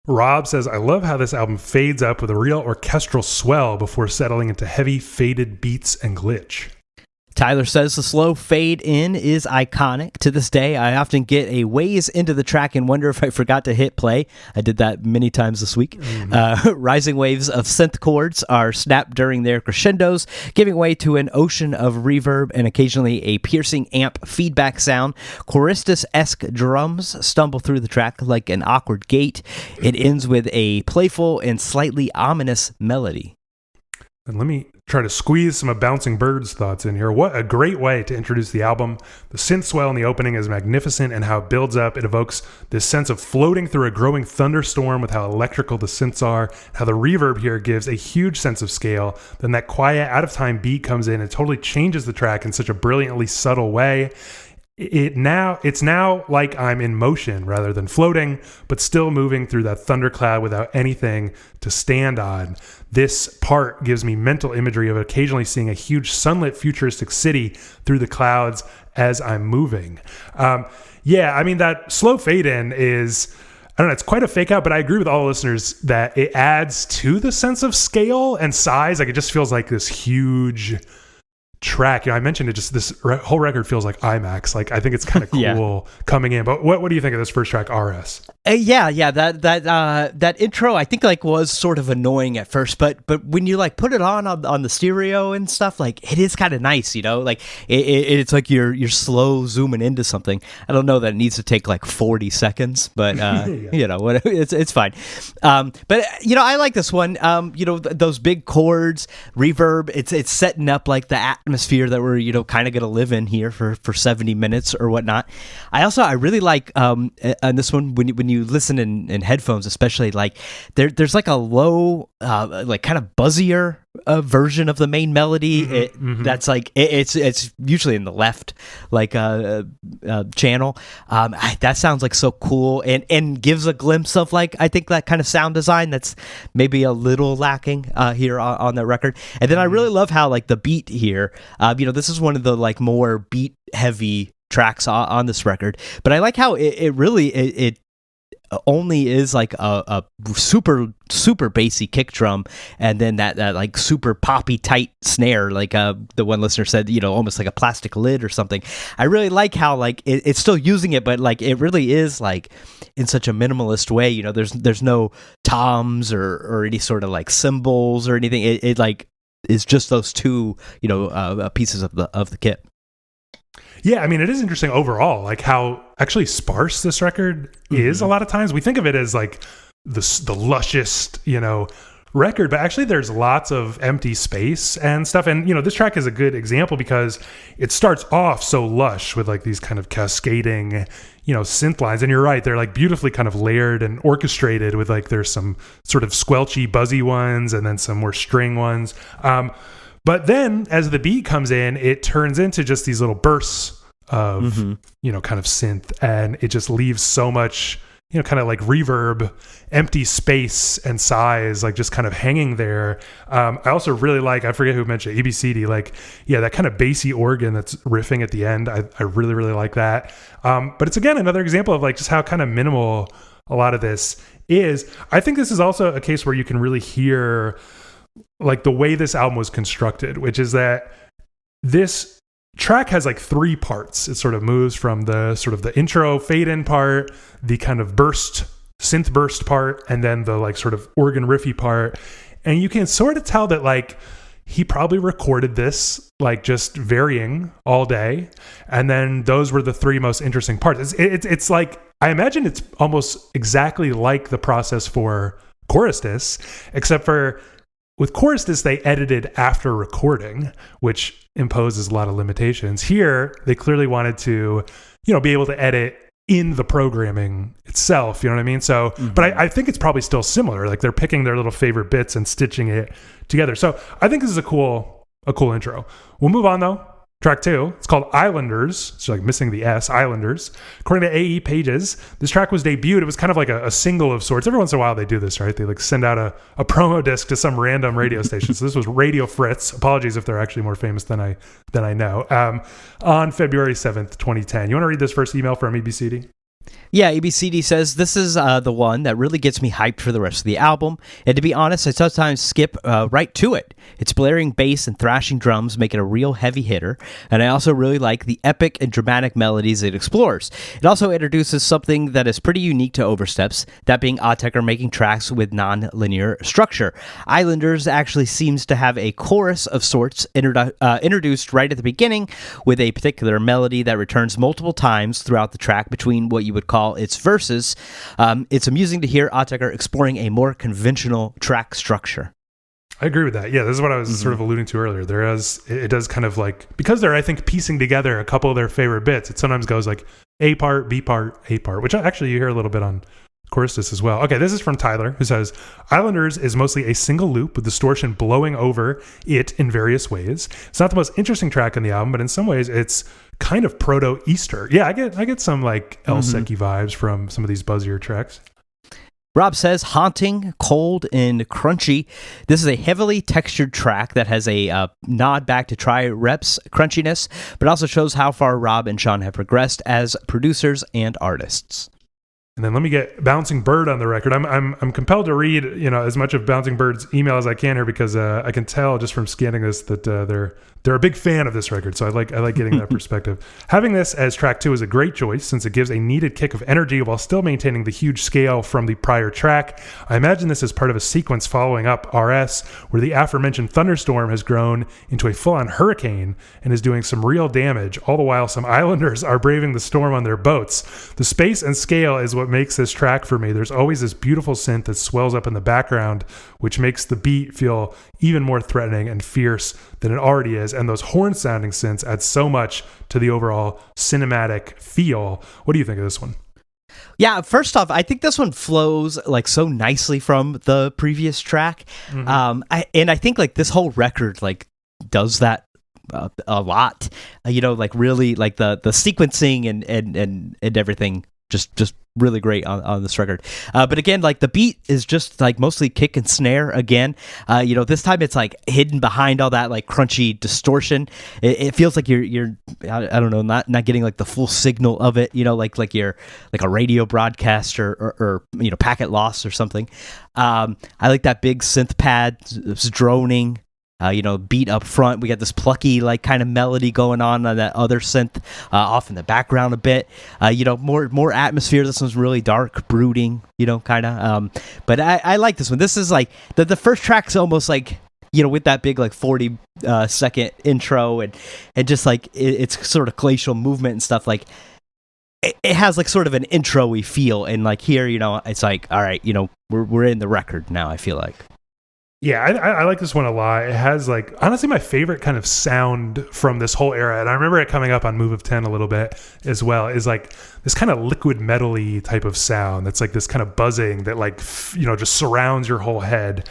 Rob says, I love how this album fades up with a real orchestral swell before settling into heavy faded beats and glitch. Tyler says the slow fade in is iconic. To this day, I often get a ways into the track and wonder if I forgot to hit play. I did that many times this week. Rising waves of synth chords are snapped during their crescendos, giving way to an ocean of reverb and occasionally a piercing amp feedback sound. Choristers-esque drums stumble through the track like an awkward gate. It ends with a playful and slightly ominous melody. And let me try to squeeze some of Bouncing Bird's thoughts in here. What a great way to introduce the album. The synth swell in the opening is magnificent, and how it builds up. It evokes this sense of floating through a growing thunderstorm with how electrical the synths are, how the reverb here gives a huge sense of scale. Then that quiet, out-of-time beat comes in and totally changes the track in such a brilliantly subtle way. It's now like I'm in motion rather than floating, but still moving through that thundercloud without anything to stand on. This part gives me mental imagery of occasionally seeing a huge sunlit futuristic city through the clouds as I'm moving. That slow fade in is, I don't know, it's quite a fake out, but I agree with all the listeners that it adds to the sense of scale and size. Like, it just feels like this huge track. I mentioned it, just this whole record feels like IMAX. Like, I think it's kind of cool coming in. But what do you think of this first track, RS? That intro I think like was sort of annoying at first, but when you like put it on the stereo and stuff, like it is kind of nice, like it's like you're slow zooming into something. I don't know that it needs to take like 40 seconds, but it's fine. But I like this one. Those big chords, reverb. It's setting up like the atmosphere that we're kind of gonna live in here for 70 minutes or whatnot. I really like on this one when you listen in headphones, especially, like there's like a low like kind of buzzier version of the main melody. That's like it's usually in the left like channel. That sounds like so cool and gives a glimpse of like, I think, that kind of sound design that's maybe a little lacking here on the record. And then I really love how like the beat here, this is one of the like more beat heavy tracks on this record, but I like how it really only is like a super bassy kick drum, and then that like super poppy tight snare, like the one listener said, almost like a plastic lid or something. I really like how like it's still using it, but like it really is like in such a minimalist way. There's no toms or any sort of like cymbals or anything. It like is just those two pieces of the kit. Yeah, I mean, it is interesting overall, like how actually sparse this record is. A lot of times we think of it as like the lushest, record, but actually there's lots of empty space and stuff. And, this track is a good example because it starts off so lush with like these kind of cascading, synth lines. And you're right, they're like beautifully kind of layered and orchestrated with like, there's some sort of squelchy, buzzy ones and then some more string ones. But then as the beat comes in, it turns into just these little bursts of, kind of synth, and it just leaves so much, kind of like reverb, empty space and size, like just kind of hanging there. I also really like, I forget who mentioned ABCD, like, that kind of bassy organ that's riffing at the end. I really, really like that. But it's, again, another example of like just how kind of minimal a lot of this is. I think this is also a case where you can really hear like the way this album was constructed, which is that this track has like three parts. It sort of moves from the sort of the intro fade in part, the kind of synth burst part, and then the like sort of organ riffy part. And you can sort of tell that like he probably recorded this like just varying all day. And then those were the three most interesting parts. It's like, I imagine it's almost exactly like the process for Chorus, except for with Chorus, they edited after recording, which imposes a lot of limitations. Here, they clearly wanted to, be able to edit in the programming itself. You know what I mean? So, but I think it's probably still similar. Like they're picking their little favorite bits and stitching it together. So I think this is a cool intro. We'll move on though. Track 2, it's called Islanders. It's like missing the S, Islanders. According to AE Pages, this track was debuted. It was kind of like a single of sorts. Every once in a while they do this, right? They like send out a promo disc to some random radio station. So this was Radio Fritz. Apologies if they're actually more famous than I know. On February 7th, 2010. You want to read this first email from EBCD? Yeah, ABCD says, this is the one that really gets me hyped for the rest of the album. And to be honest, I sometimes skip right to it. Its blaring bass and thrashing drums make it a real heavy hitter. And I also really like the epic and dramatic melodies it explores. It also introduces something that is pretty unique to Oversteps, that being Autechre making tracks with non-linear structure. Islanders actually seems to have a chorus of sorts introduced right at the beginning with a particular melody that returns multiple times throughout the track between what you would call its verses. It's amusing to hear Autechre exploring a more conventional track structure. I agree with that. Yeah, this is what I was sort of alluding to earlier. It does kind of like, because they're, I think, piecing together a couple of their favorite bits, it sometimes goes like A part, B part, A part, which actually you hear a little bit on Chorus as well. Okay, this is from Tyler, who says, Islanders is mostly a single loop with distortion blowing over it in various ways. It's not the most interesting track in the album, but in some ways it's kind of proto-Easter. Yeah, I get some like El Secchi vibes from some of these buzzier tracks. Rob says, haunting, cold, and crunchy. This is a heavily textured track that has a nod back to Tri-Rep's crunchiness, but also shows how far Rob and Sean have progressed as producers and artists. And then let me get Bouncing Bird on the record. I'm compelled to read as much of Bouncing Bird's email as I can here, because I can tell just from scanning this that they're a big fan of this record. So I like getting that perspective. Having this as track 2 is a great choice, since it gives a needed kick of energy while still maintaining the huge scale from the prior track. I imagine this is part of a sequence following up RS, where the aforementioned thunderstorm has grown into a full-on hurricane and is doing some real damage, all the while some Islanders are braving the storm on their boats. The space and scale is what makes this track for me. There's always this beautiful synth that swells up in the background, which makes the beat feel even more threatening and fierce than it already is, and those horn-sounding synths add so much to the overall cinematic feel. What do you think of this one? Yeah, first off, I think this one flows like so nicely from the previous track. I think like this whole record like does that a lot. Like really like the sequencing and everything just really great on this record. But again, like the beat is just like mostly kick and snare again. This time it's like hidden behind all that like crunchy distortion. It feels like you're I don't know, not getting like the full signal of it, like you're like a radio broadcast or packet loss or something. I like that big synth pad. It's droning. Beat up front. We got this plucky, like, kind of melody going on that other synth off in the background a bit. More atmosphere. This one's really dark, brooding, kind of. But I like this one. This is like the first track's almost like, with that big, like, 40 second intro and just like it's sort of glacial movement and stuff. Like, it has like sort of an intro-y feel. And like here, it's like, all right, we're in the record now, I feel like. Yeah, I like this one a lot. It has like, honestly, my favorite kind of sound from this whole era, and I remember it coming up on Move of 10 a little bit as well, is like this kind of liquid metal-y type of sound that's like this kind of buzzing that like, just surrounds your whole head.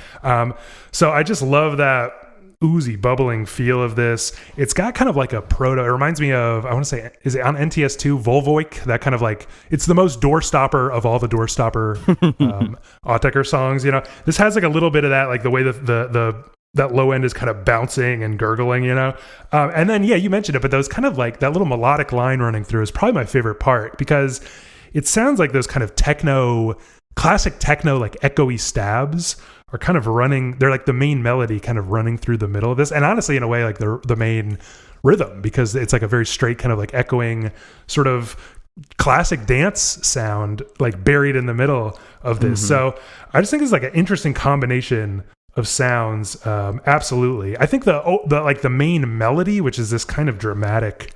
So I just love that oozy, bubbling feel of this. It's got kind of like a it reminds me of, I want to say, is it on NTS2, Volvoik? That kind of like, it's the most doorstopper of all the doorstopper Autechre songs. This has like a little bit of that, like the way that low end is kind of bouncing and gurgling, and then, yeah, you mentioned it, but those kind of like that little melodic line running through is probably my favorite part, because it sounds like those kind of classic techno, like echoey stabs are kind of running. They're like the main melody kind of running through the middle of this. And honestly, in a way, like the main rhythm, because it's like a very straight kind of like echoing sort of classic dance sound, like buried in the middle of this. So I just think it's like an interesting combination of sounds. Absolutely. I think the main melody, which is this kind of dramatic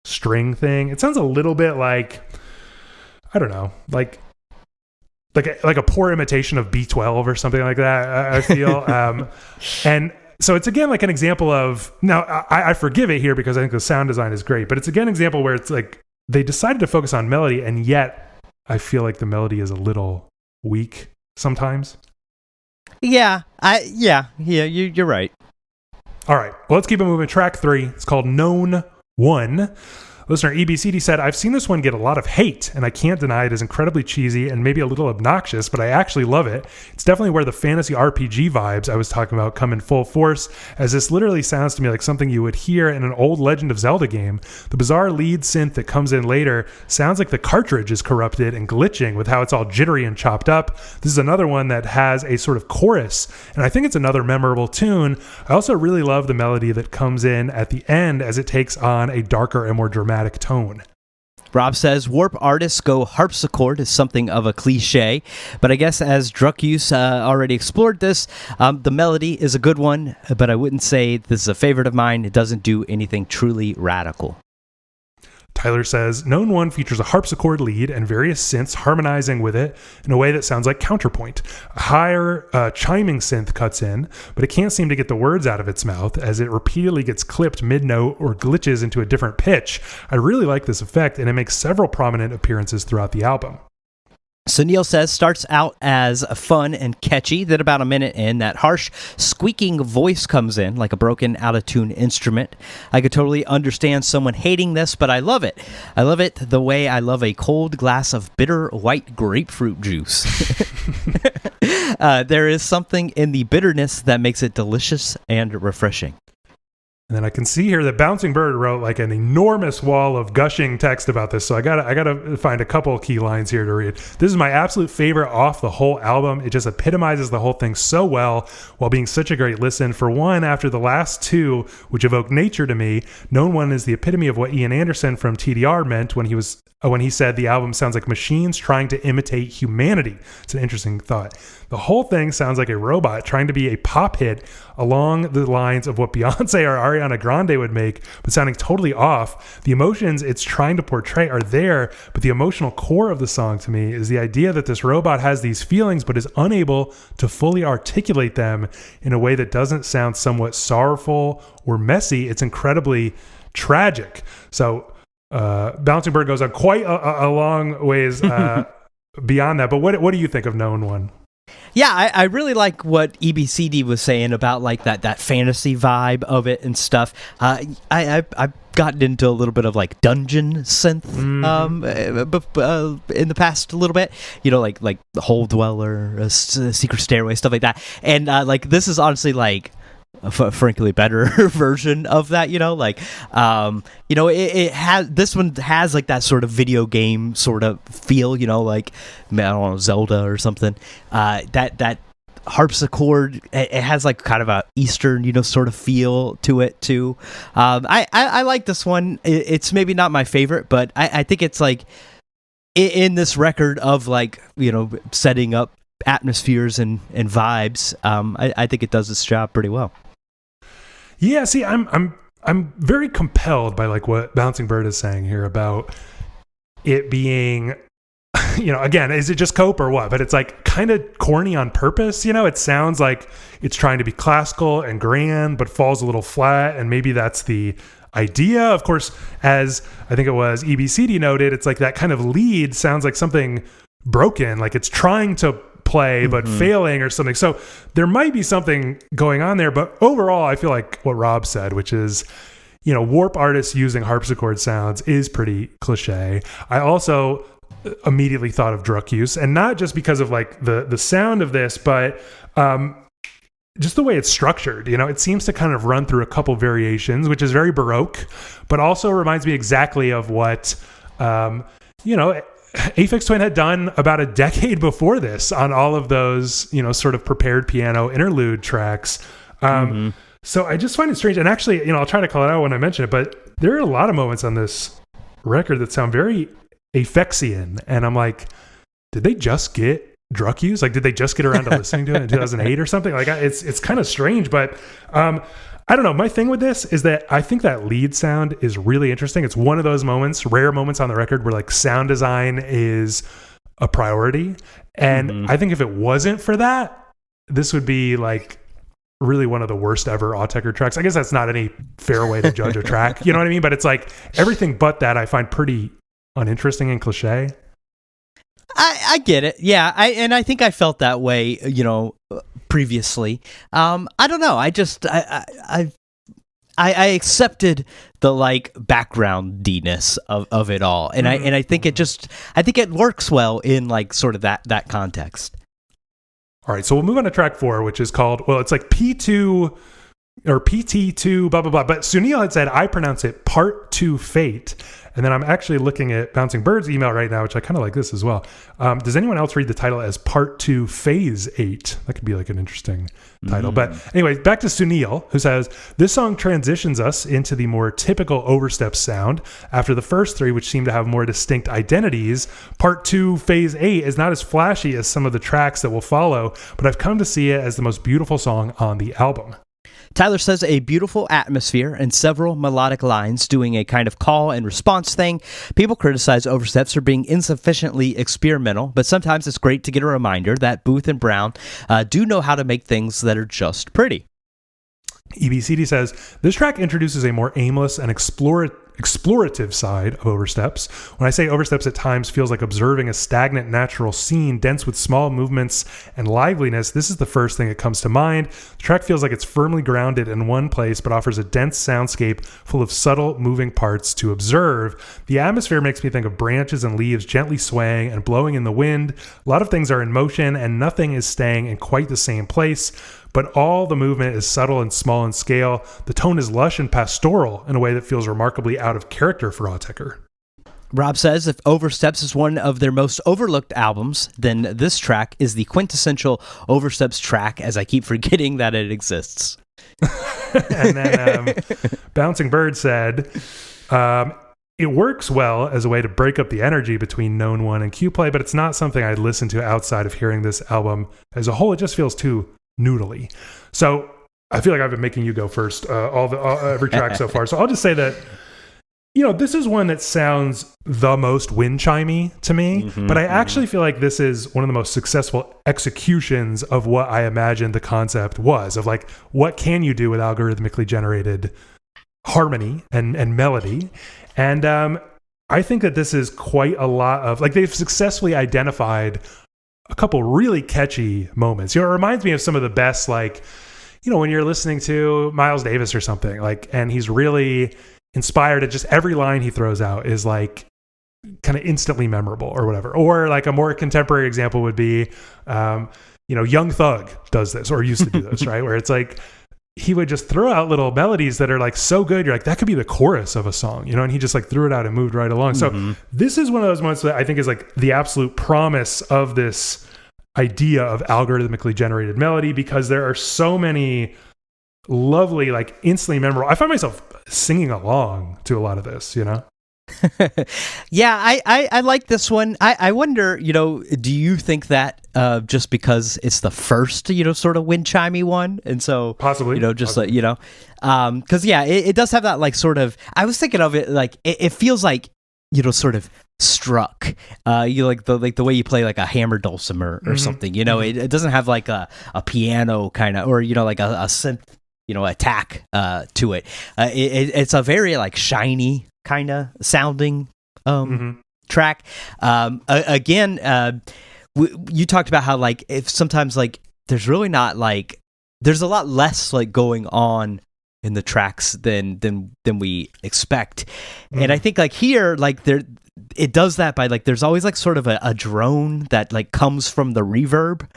string thing, it sounds a little bit like, I don't know, like a poor imitation of B12 or something like that, I feel. And so it's again like an example of, now I forgive it here because I think the sound design is great, but it's again an example where it's like they decided to focus on melody, and yet I feel like the melody is a little weak sometimes. Yeah, you're right. All right, well, let's keep it moving. Track 3, it's called Known One. Listener EBCD said, I've seen this one get a lot of hate, and I can't deny it is incredibly cheesy and maybe a little obnoxious, but I actually love it. It's definitely where the fantasy RPG vibes I was talking about come in full force, as this literally sounds to me like something you would hear in an old Legend of Zelda game. The bizarre lead synth that comes in later sounds like the cartridge is corrupted and glitching with how it's all jittery and chopped up. This is another one that has a sort of chorus, and I think it's another memorable tune. I also really love the melody that comes in at the end as it takes on a darker and more dramatic tone. Rob says, Warp artists go harpsichord is something of a cliche, but I guess as Druckus already explored this, the melody is a good one, but I wouldn't say this is a favorite of mine. It doesn't do anything truly radical. Tyler says, Known One features a harpsichord lead and various synths harmonizing with it in a way that sounds like counterpoint. A higher chiming synth cuts in, but it can't seem to get the words out of its mouth as it repeatedly gets clipped mid-note or glitches into a different pitch. I really like this effect, and it makes several prominent appearances throughout the album. Sunil says, starts out as fun and catchy, then about a minute in, that harsh, squeaking voice comes in like a broken, out-of-tune instrument. I could totally understand someone hating this, but I love it. I love it the way I love a cold glass of bitter white grapefruit juice. There is something in the bitterness that makes it delicious and refreshing. And then I can see here that Bouncing Bird wrote like an enormous wall of gushing text about this. So I gotta find a couple key lines here to read. This is my absolute favorite off the whole album. It just epitomizes the whole thing so well while being such a great listen. For one, after the last two, which evoke nature to me, Known One is the epitome of what Ian Anderson from TDR meant when he said the album sounds like machines trying to imitate humanity. It's an interesting thought. The whole thing sounds like a robot trying to be a pop hit along the lines of what Beyonce or Ariana Grande would make, but sounding totally off. The emotions it's trying to portray are there, but the emotional core of the song to me is the idea that this robot has these feelings but is unable to fully articulate them in a way that doesn't sound somewhat sorrowful or messy. It's incredibly tragic. So Bouncing Bird goes on quite a long ways beyond that. But what do you think of Known One? Yeah, I really like what EBCD was saying about like that fantasy vibe of it and stuff. I've gotten into a little bit of like dungeon synth in the past a little bit. You know, like the Hole Dweller, Secret Stairway, stuff like that. And like this is honestly like a frankly better version of that, you know, like you know, it has, this one has like that sort of video game sort of feel, you know, like I don't know, Zelda or something. That harpsichord, it has like kind of a Eastern, you know, sort of feel to it too. I like this one. It's maybe not my favorite, but I think it's like in this record of like, you know, setting up atmospheres and vibes. I think it does its job pretty well. Yeah, see, I'm very compelled by like what Bouncing Bird is saying here about it being, you know, again, is it just cope or what? But it's like kind of corny on purpose, you know? It sounds like it's trying to be classical and grand, but falls a little flat, and maybe that's the idea. Of course, as I think it was EBCD noted, it's like that kind of lead sounds like something broken, like it's trying to play but failing or something. So there might be something going on there, but overall I feel like what Rob said, which is, you know, Warp artists using harpsichord sounds is pretty cliche. I also immediately thought of Druckus, and not just because of like the sound of this, but just the way it's structured. You know, it seems to kind of run through a couple variations, which is very Baroque, but also reminds me exactly of what you know, Aphex Twin had done about a decade before this on all of those, you know, sort of prepared piano interlude tracks. So I just find it strange. And actually, you know, I'll try to call it out when I mention it, but there are a lot of moments on this record that sound very Aphexian. And I'm like, did they just get Druckus? Like, did they just get around to listening to it in 2008 or something? Like, it's kind of strange, but I don't know. My thing with this is that I think that lead sound is really interesting. It's one of those moments, rare moments on the record where like sound design is a priority. And I think if it wasn't for that, this would be like really one of the worst ever Autechre tracks. I guess that's not any fair way to judge a track. You know what I mean? But it's like everything but that I find pretty uninteresting and cliche. I get it. Yeah. I think I felt that way, you know, previously. I don't know. I accepted the like background-diness of it all. And I think it works well in like sort of that context. All right. So we'll move on to track 4, which is called, well, it's like P2 or PT2, blah, blah, blah. But Sunil had said, I pronounce it Part 2 Fate. And then I'm actually looking at Bouncing Bird's email right now, which I kind of like this as well. Does anyone else read the title as Part 2 Phase 8? That could be like an interesting title. But anyway, back to Sunil, who says, this song transitions us into the more typical Oversteps sound. After the first 3, which seem to have more distinct identities, Part 2 Phase 8 is not as flashy as some of the tracks that will follow, but I've come to see it as the most beautiful song on the album. Tyler says a beautiful atmosphere and several melodic lines doing a kind of call and response thing. People criticize Oversteps for being insufficiently experimental, but sometimes it's great to get a reminder that Booth and Brown do know how to make things that are just pretty. EBCD says, this track introduces a more aimless and explorative side of Oversteps. When I say Oversteps at times feels like observing a stagnant natural scene dense with small movements and liveliness, this is the first thing that comes to mind. The track feels like it's firmly grounded in one place but offers a dense soundscape full of subtle moving parts to observe. The atmosphere makes me think of branches and leaves gently swaying and blowing in the wind. A lot of things are in motion and nothing is staying in quite the same place, but all the movement is subtle and small in scale. The tone is lush and pastoral in a way that feels remarkably out of character for Autechre. Rob says if Oversteps is one of their most overlooked albums, then this track is the quintessential Oversteps track, as I keep forgetting that it exists. And then Bouncing Bird said, it works well as a way to break up the energy between Known One and Q-Play, but it's not something I'd listen to outside of hearing this album as a whole. It just feels too noodly. So I feel like I've been making you go first every track so far. So I'll just say that, this is one that sounds the most wind chimey to me, but I actually feel like this is one of the most successful executions of what I imagined the concept was, of like, what can you do with algorithmically generated harmony and melody? And I think that this is quite a lot of, like, they've successfully identified a couple really catchy moments. It reminds me of some of the best, like, when you're listening to Miles Davis or something, like, and he's really inspired, and just every line he throws out is like kind of instantly memorable or whatever. Or like a more contemporary example would be, Young Thug does this, or used to do this, right? Where it's like, he would just throw out little melodies that are like so good, you're like, that could be the chorus of a song, and he just like threw it out and moved right along. So this is one of those moments that I think is like the absolute promise of this idea of algorithmically generated melody, because there are so many lovely, like, instantly memorable. I find myself singing along to a lot of this, Yeah, I like this one. I wonder, do you think that just because it's the first, sort of wind chimey one, and so possibly, just possibly. Because it does have that, like, sort of. I was thinking of it like it feels like, sort of struck. You like the way you play like a hammer dulcimer or something. It doesn't have like a piano kind of, or like a synth, attack to it. It's a very like shiny kind of sounding track. Again, you talked about how, like, if sometimes, like, there's really not, like, there's a lot less like going on in the tracks than we expect. And I think, like, here, like, it does that by, like, there's always like sort of a drone that like comes from the reverb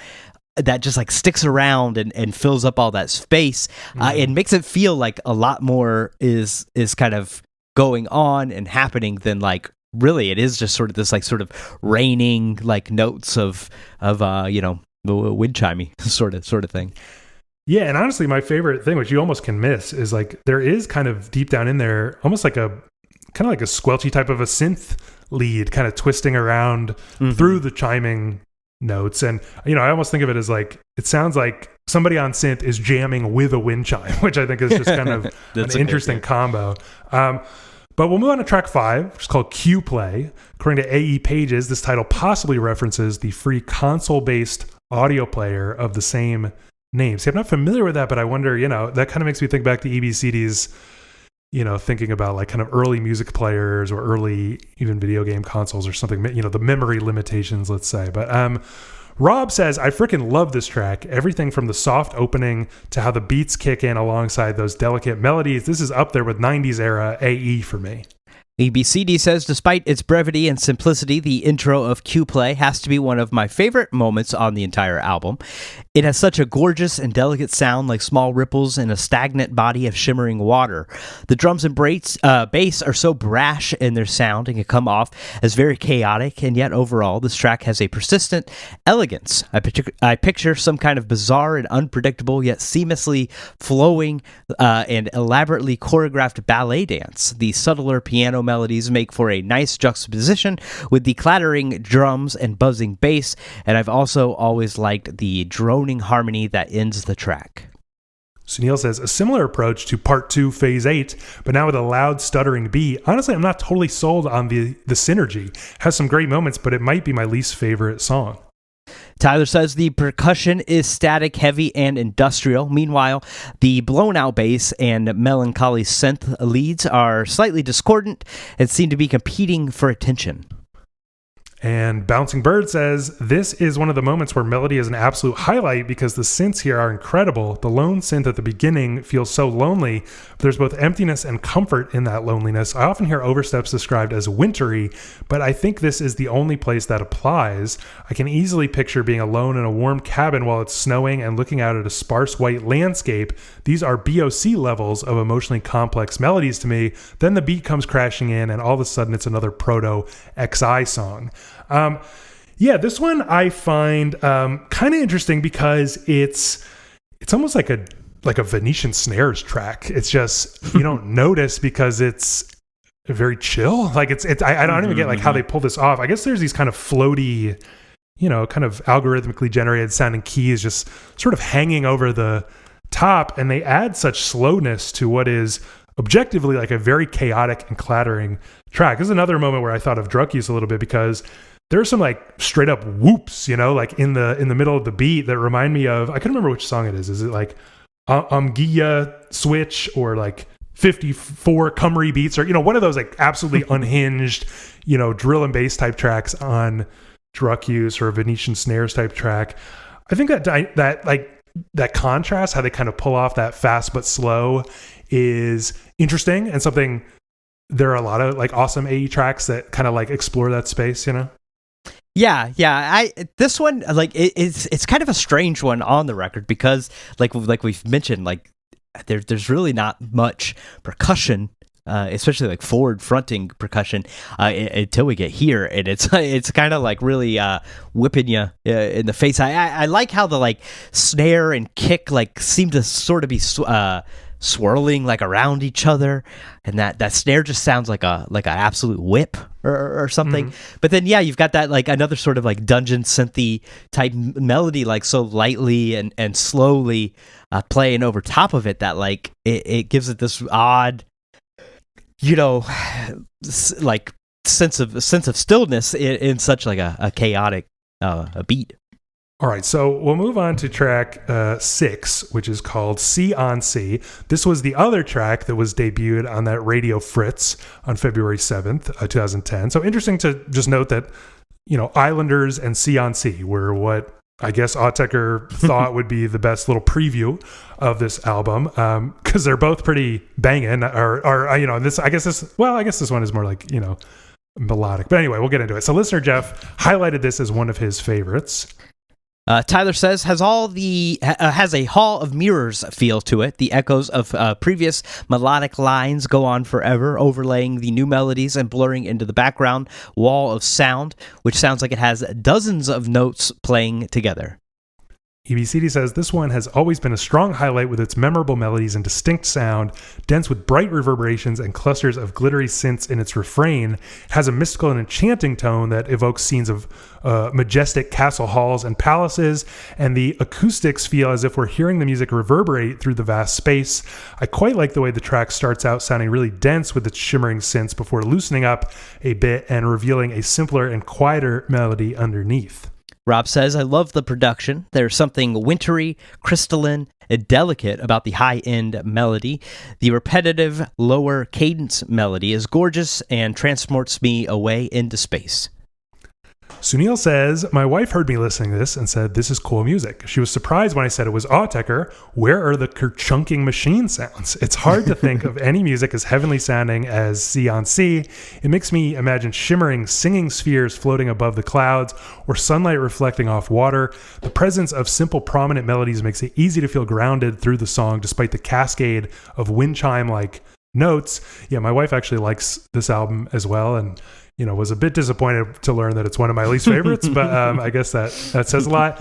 that just like sticks around and fills up all that space. It makes it feel like a lot more is kind of going on and happening than, like, really it is just sort of this like sort of raining like notes of wind chimey sort of thing. Yeah, and honestly, my favorite thing, which you almost can miss, is like there is kind of deep down in there almost like a squelchy type of a synth lead kind of twisting around through the chiming notes. And I almost think of it as like, it sounds like somebody on synth is jamming with a wind chime, which I think is just kind of an interesting combo. But we'll move on to track 5, which is called Q-Play. According to AE Pages, this title possibly references the free console-based audio player of the same name. See, I'm not familiar with that, but I wonder, that kind of makes me think back to EBCD's, thinking about like kind of early music players or early even video game consoles or something, the memory limitations, let's say. But Rob says, I freaking love this track. Everything from the soft opening to how the beats kick in alongside those delicate melodies. This is up there with 90s era AE for me. EBCD says, despite its brevity and simplicity, the intro of Q-Play has to be one of my favorite moments on the entire album. It has such a gorgeous and delicate sound, like small ripples in a stagnant body of shimmering water. The drums and bass are so brash in their sound and can come off as very chaotic, and yet overall, this track has a persistent elegance. I picture some kind of bizarre and unpredictable, yet seamlessly flowing and elaborately choreographed ballet dance. The subtler piano melodies make for a nice juxtaposition with the clattering drums and buzzing bass, and I've also always liked the droning harmony that ends the track. Sunil says, a similar approach to part 2, phase 8, but now with a loud, stuttering beat. Honestly, I'm not totally sold on the synergy. Has some great moments, but it might be my least favorite song. Tyler says the percussion is static, heavy, and industrial. Meanwhile, the blown-out bass and melancholy synth leads are slightly discordant and seem to be competing for attention. And Bouncing Bird says, this is one of the moments where melody is an absolute highlight because the synths here are incredible. The lone synth at the beginning feels so lonely, but there's both emptiness and comfort in that loneliness. I often hear Oversteps described as wintry, but I think this is the only place that applies. I can easily picture being alone in a warm cabin while it's snowing and looking out at a sparse white landscape. These are BOC levels of emotionally complex melodies to me. Then the beat comes crashing in and all of a sudden it's another proto-XI song. This one I find kind of interesting because it's almost like a Venetian snares track. It's just you don't notice because it's very chill. Like I don't even get like how they pull this off. I guess there's these kind of floaty, kind of algorithmically generated sounding keys just sort of hanging over the top, and they add such slowness to what is objectively like a very chaotic and clattering track. This is another moment where I thought of Drug Use a little bit because there's some like straight up whoops, like in the middle of the beat that remind me of, I can't remember which song it is. Is it like Gia Switch or like 54 Cymru Beats or, one of those like absolutely unhinged, drill and bass type tracks on Drug Use or a Venetian snares type track. I think that contrast, how they kind of pull off that fast but slow is interesting and something. There are a lot of like awesome AE tracks that kind of like explore that space, Yeah. This one, like, it's kind of a strange one on the record because, like we've mentioned, like there's really not much percussion, especially like forward fronting percussion, until we get here, and it's kind of like really whipping you in the face. I like how the like snare and kick like seem to sort of be swirling like around each other, and that snare just sounds like an absolute whip or something. But then you've got that like another sort of like dungeon synthy type melody, like so lightly and slowly playing over top of it that like it gives it this odd like sense of stillness in such like a chaotic a beat. All right, so we'll move on to track 6, which is called C on C. This was the other track that was debuted on that Radio Fritz on February 7th, 2010. So interesting to just note that, Islanders and C on C were what I guess Autechre thought would be the best little preview of this album, because they're both pretty banging. This I guess this one is more like, melodic. But anyway, we'll get into it. So listener Jeff highlighted this as one of his favorites. Tyler says has a hall of mirrors feel to it. The echoes of previous melodic lines go on forever, overlaying the new melodies and blurring into the background wall of sound, which sounds like it has dozens of notes playing together. EBCD says this one has always been a strong highlight with its memorable melodies and distinct sound, dense with bright reverberations and clusters of glittery synths in its refrain. It has a mystical and enchanting tone that evokes scenes of majestic castle halls and palaces, and the acoustics feel as if we're hearing the music reverberate through the vast space. I quite like the way the track starts out sounding really dense with its shimmering synths before loosening up a bit and revealing a simpler and quieter melody underneath. Rob says, I love the production. There's something wintry, crystalline, and delicate about the high-end melody. The repetitive, lower cadence melody is gorgeous and transports me away into space. Sunil says, my wife heard me listening to this and said, this is cool music. She was surprised when I said it was Autechre. Where are the kerchunking machine sounds? It's hard to think of any music as heavenly sounding as C on C. It makes me imagine shimmering, singing spheres floating above the clouds or sunlight reflecting off water. The presence of simple, prominent melodies makes it easy to feel grounded through the song despite the cascade of wind chime-like notes. Yeah, my wife actually likes this album as well, and was a bit disappointed to learn that it's one of my least favorites, but I guess that says a lot.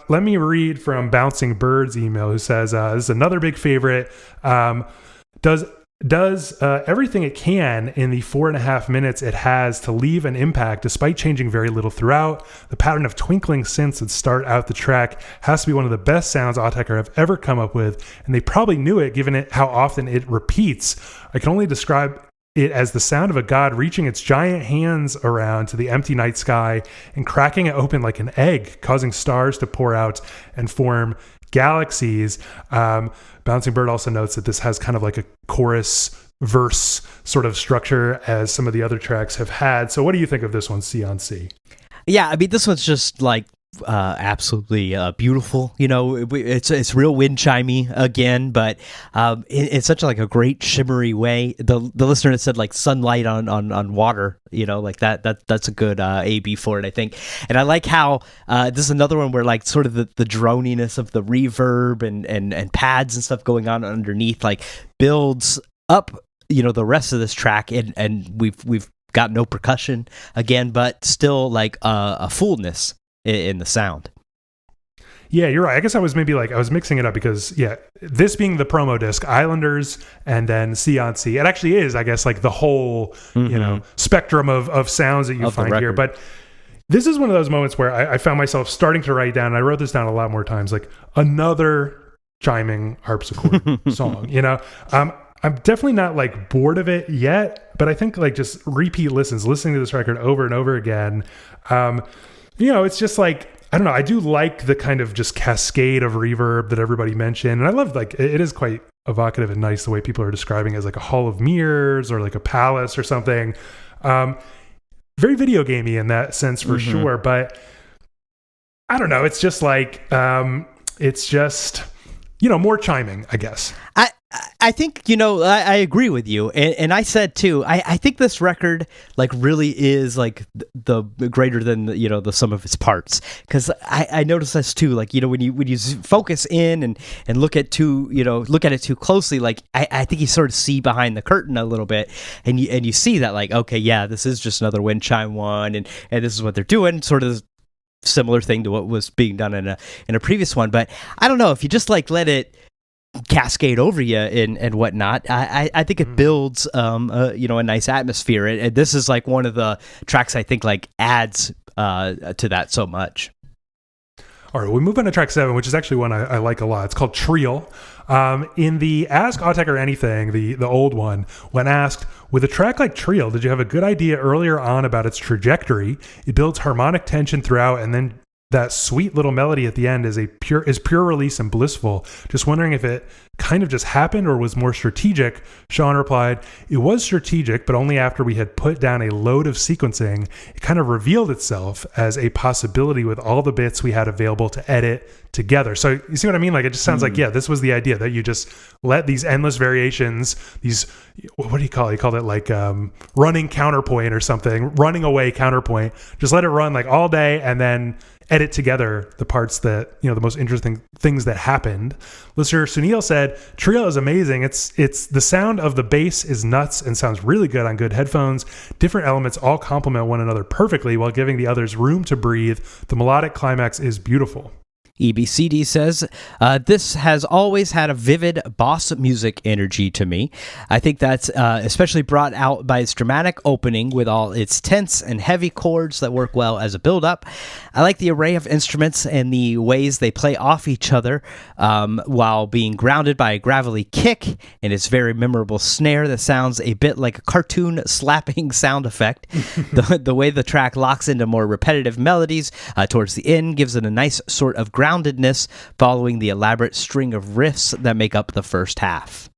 Let me read from Bouncing Bird's email, who says, this is another big favorite. Does does everything it can in the 4.5 minutes it has to leave an impact despite changing very little throughout. The pattern of twinkling synths that start out the track has to be one of the best sounds Autechre have ever come up with, and they probably knew it given it how often it repeats. I can only describe it as the sound of a god reaching its giant hands around to the empty night sky and cracking it open like an egg, causing stars to pour out and form galaxies. Bouncing Bird also notes that this has kind of like a chorus verse sort of structure as some of the other tracks have had. So what do you think of this one, C on C? Yeah, I mean, this one's just like absolutely beautiful. You know, it's real wind chimey again, but it's such like a great shimmery way. The listener had said like sunlight on water. You know, like that's a good AB for it, I think. And I like how this is another one where like sort of the droniness of the reverb and pads and stuff going on underneath like builds up, you know, the rest of this track, and we've got no percussion again, but still like a fullness in the sound. Yeah, you're right. I guess I was mixing it up because, yeah, this being the promo disc, Islanders, and then C on C. It actually is, I guess, like the whole, you know, spectrum of sounds that you find here. But this is one of those moments where I found myself starting to write down, and I wrote this down a lot more times, like another chiming harpsichord song, you know? I'm definitely not like bored of it yet, but I think like just repeat listening to this record over and over again, you know, it's just like, I don't know. I do like the kind of just cascade of reverb that everybody mentioned. And I love like, it is quite evocative and nice the way people are describing it as like a hall of mirrors or like a palace or something. Very video gamey in that sense for sure. But I don't know. It's just like, it's just, you know, more chiming, I guess. I think, you know, I agree with you. And I said, too, I think this record, like, really is, like, the greater than, you know, the sum of its parts. Because I noticed this, too. Like, you know, when you focus in and look at it too closely, like, I think you sort of see behind the curtain a little bit. And you see that, like, okay, yeah, this is just another wind chime one. And this is what they're doing, sort of similar thing to what was being done in a previous one. But I don't know, if you just, like, let it cascade over you and whatnot, I think it builds you know, a nice atmosphere, and this is like one of the tracks I think like adds to that so much. All right, we move on to track 7, which is actually one I like a lot. It's called Triel. In the Ask Autechre Anything, the old one, when asked, with a track like Triel, did you have a good idea earlier on about its trajectory? It builds harmonic tension throughout, and then that sweet little melody at the end is pure release and blissful. Just wondering if it kind of just happened or was more strategic. Sean replied, it was strategic, but only after we had put down a load of sequencing. It kind of revealed itself as a possibility with all the bits we had available to edit together. So you see what I mean? Like, it just sounds like, yeah, this was the idea, that you just let these endless variations, these, what do you call it? You call it like running counterpoint or something, running away counterpoint. Just let it run like all day and then edit together the parts that, you know, the most interesting things that happened. Listener Sunil said, Triel is amazing. It's the sound of the bass is nuts and sounds really good on good headphones. Different elements all complement one another perfectly while giving the others room to breathe. The melodic climax is beautiful. EBCD says, this has always had a vivid boss music energy to me. I think that's especially brought out by its dramatic opening with all its tense and heavy chords that work well as a build-up. I like the array of instruments and the ways they play off each other while being grounded by a gravelly kick and its very memorable snare that sounds a bit like a cartoon slapping sound effect. The way the track locks into more repetitive melodies towards the end gives it a nice sort of groundedness following the elaborate string of riffs that make up the first half.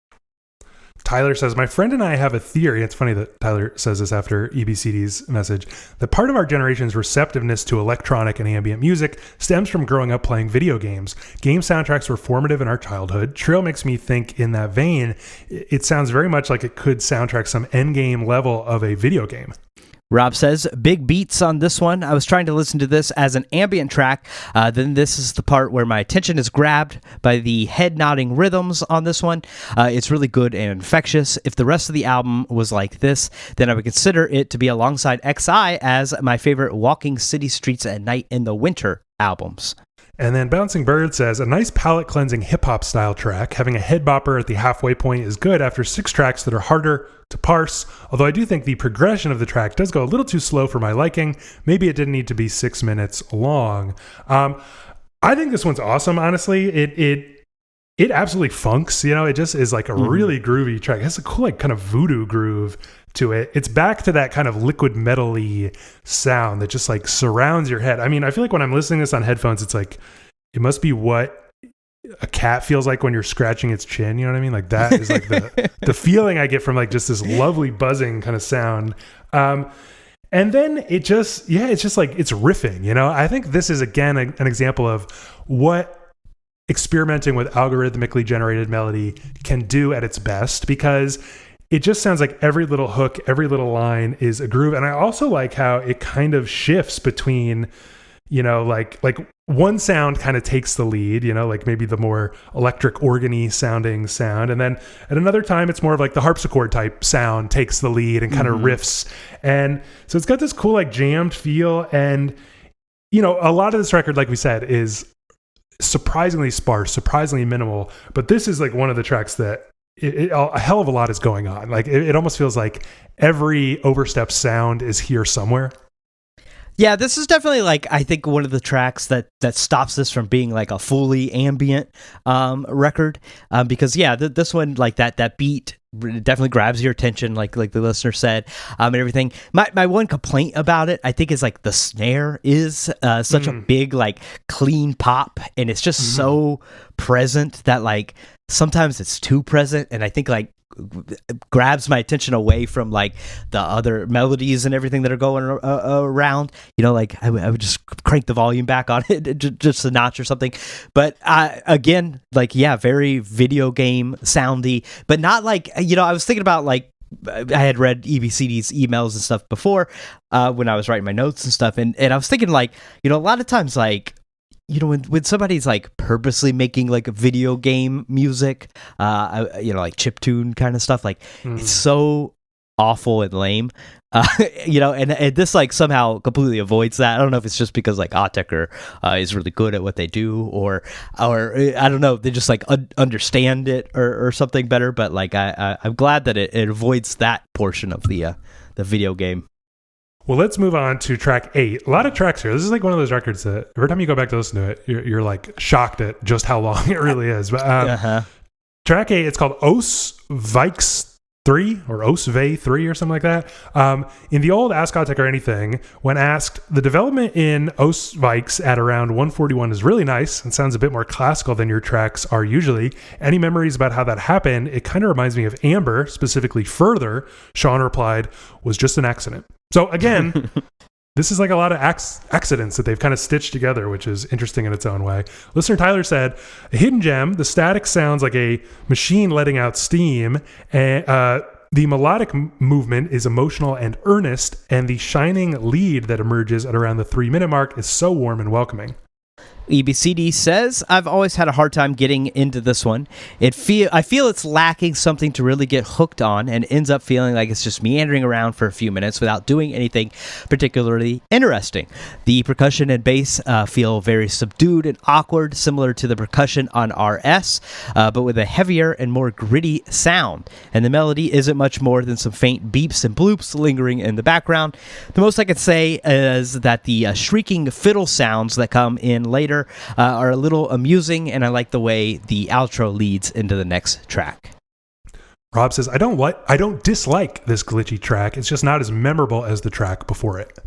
Tyler says, my friend and I have a theory. It's funny that Tyler says this after EBCD's message, that part of our generation's receptiveness to electronic and ambient music stems from growing up playing video games. Game soundtracks were formative in our childhood. Triel makes me think in that vein, it sounds very much like it could soundtrack some endgame level of a video game. Rob says, big beats on this one. I was trying to listen to this as an ambient track. Then this is the part where my attention is grabbed by the head-nodding rhythms on this one. It's really good and infectious. If the rest of the album was like this, then I would consider it to be alongside XI as my favorite Walking City Streets at Night in the Winter albums. And then Bouncing Bird says, a nice palate cleansing hip hop style track. Having a head bopper at the halfway point is good after 6 tracks that are harder to parse. Although I do think the progression of the track does go a little too slow for my liking. Maybe it didn't need to be 6 minutes long. I think this one's awesome, honestly. It absolutely funks, it just is like a really groovy track. It has a cool, like, kind of voodoo groove to it. It's back to that kind of liquid metal-y sound that just like surrounds your head. I mean, I feel like when I'm listening to this on headphones, it's like, it must be what a cat feels like when you're scratching its chin. You know what I mean? Like that is like the feeling I get from like just this lovely buzzing kind of sound. And then it's just like, it's riffing, I think this is again, an example of what experimenting with algorithmically generated melody can do at its best, because it just sounds like every little hook, every little line is a groove. And I also like how it kind of shifts between, like one sound kind of takes the lead, like maybe the more electric organy sounding sound. And then at another time, it's more of like the harpsichord type sound takes the lead and kind of riffs. And so it's got this cool, like jammed feel. And, a lot of this record, like we said, is surprisingly sparse, surprisingly minimal. But this is like one of the tracks that a hell of a lot is going on. Like it almost feels like every Oversteps sound is here somewhere. Yeah, this is definitely like, I think, one of the tracks that stops this from being like a fully ambient record, because this one, like that beat definitely grabs your attention, like the listener said, and everything. My one complaint about it, I think, is like the snare is such a big, like, clean pop, and it's just so present that like sometimes it's too present, and I think like grabs my attention away from like the other melodies and everything that are going around. Like I would just crank the volume back on it just a notch or something. But again, like, very video game soundy, but not like, I was thinking about, like, I had read EBCD's emails and stuff before when I was writing my notes and stuff, and I was thinking, like, a lot of times, like, when somebody's like purposely making like a video game music, like chiptune kind of stuff, like it's so awful and lame, and this like somehow completely avoids that. I don't know if it's just because like Autechre is really good at what they do, or I don't know, they just like understand it or something better. But like I'm glad that it avoids that portion of the video game. Well, let's move on to track 8. A lot of tracks here. This is like one of those records that every time you go back to listen to it, you're like shocked at just how long it really is. But track 8, it's called Os Vikes 3 or Os Ve 3 or something like that. In the old Ask Autechre Anything, when asked, the development in Os Vikes at around 141 is really nice and sounds a bit more classical than your tracks are usually. Any memories about how that happened? It kind of reminds me of Amber, specifically Further. Sean replied, was just an accident. So again, this is like a lot of accidents that they've kind of stitched together, which is interesting in its own way. Listener Tyler said, a hidden gem, the static sounds like a machine letting out steam, and the melodic movement is emotional and earnest, and the shining lead that emerges at around the 3-minute mark is so warm and welcoming. EBCD says, I've always had a hard time getting into this one. I feel it's lacking something to really get hooked on, and ends up feeling like it's just meandering around for a few minutes without doing anything particularly interesting. The percussion and bass feel very subdued and awkward, similar to the percussion on RS, but with a heavier and more gritty sound. And the melody isn't much more than some faint beeps and bloops lingering in the background. The most I could say is that the shrieking fiddle sounds that come in later are a little amusing, and I like the way the outro leads into the next track. Rob says, I don't dislike this glitchy track. It's just not as memorable as the track before it.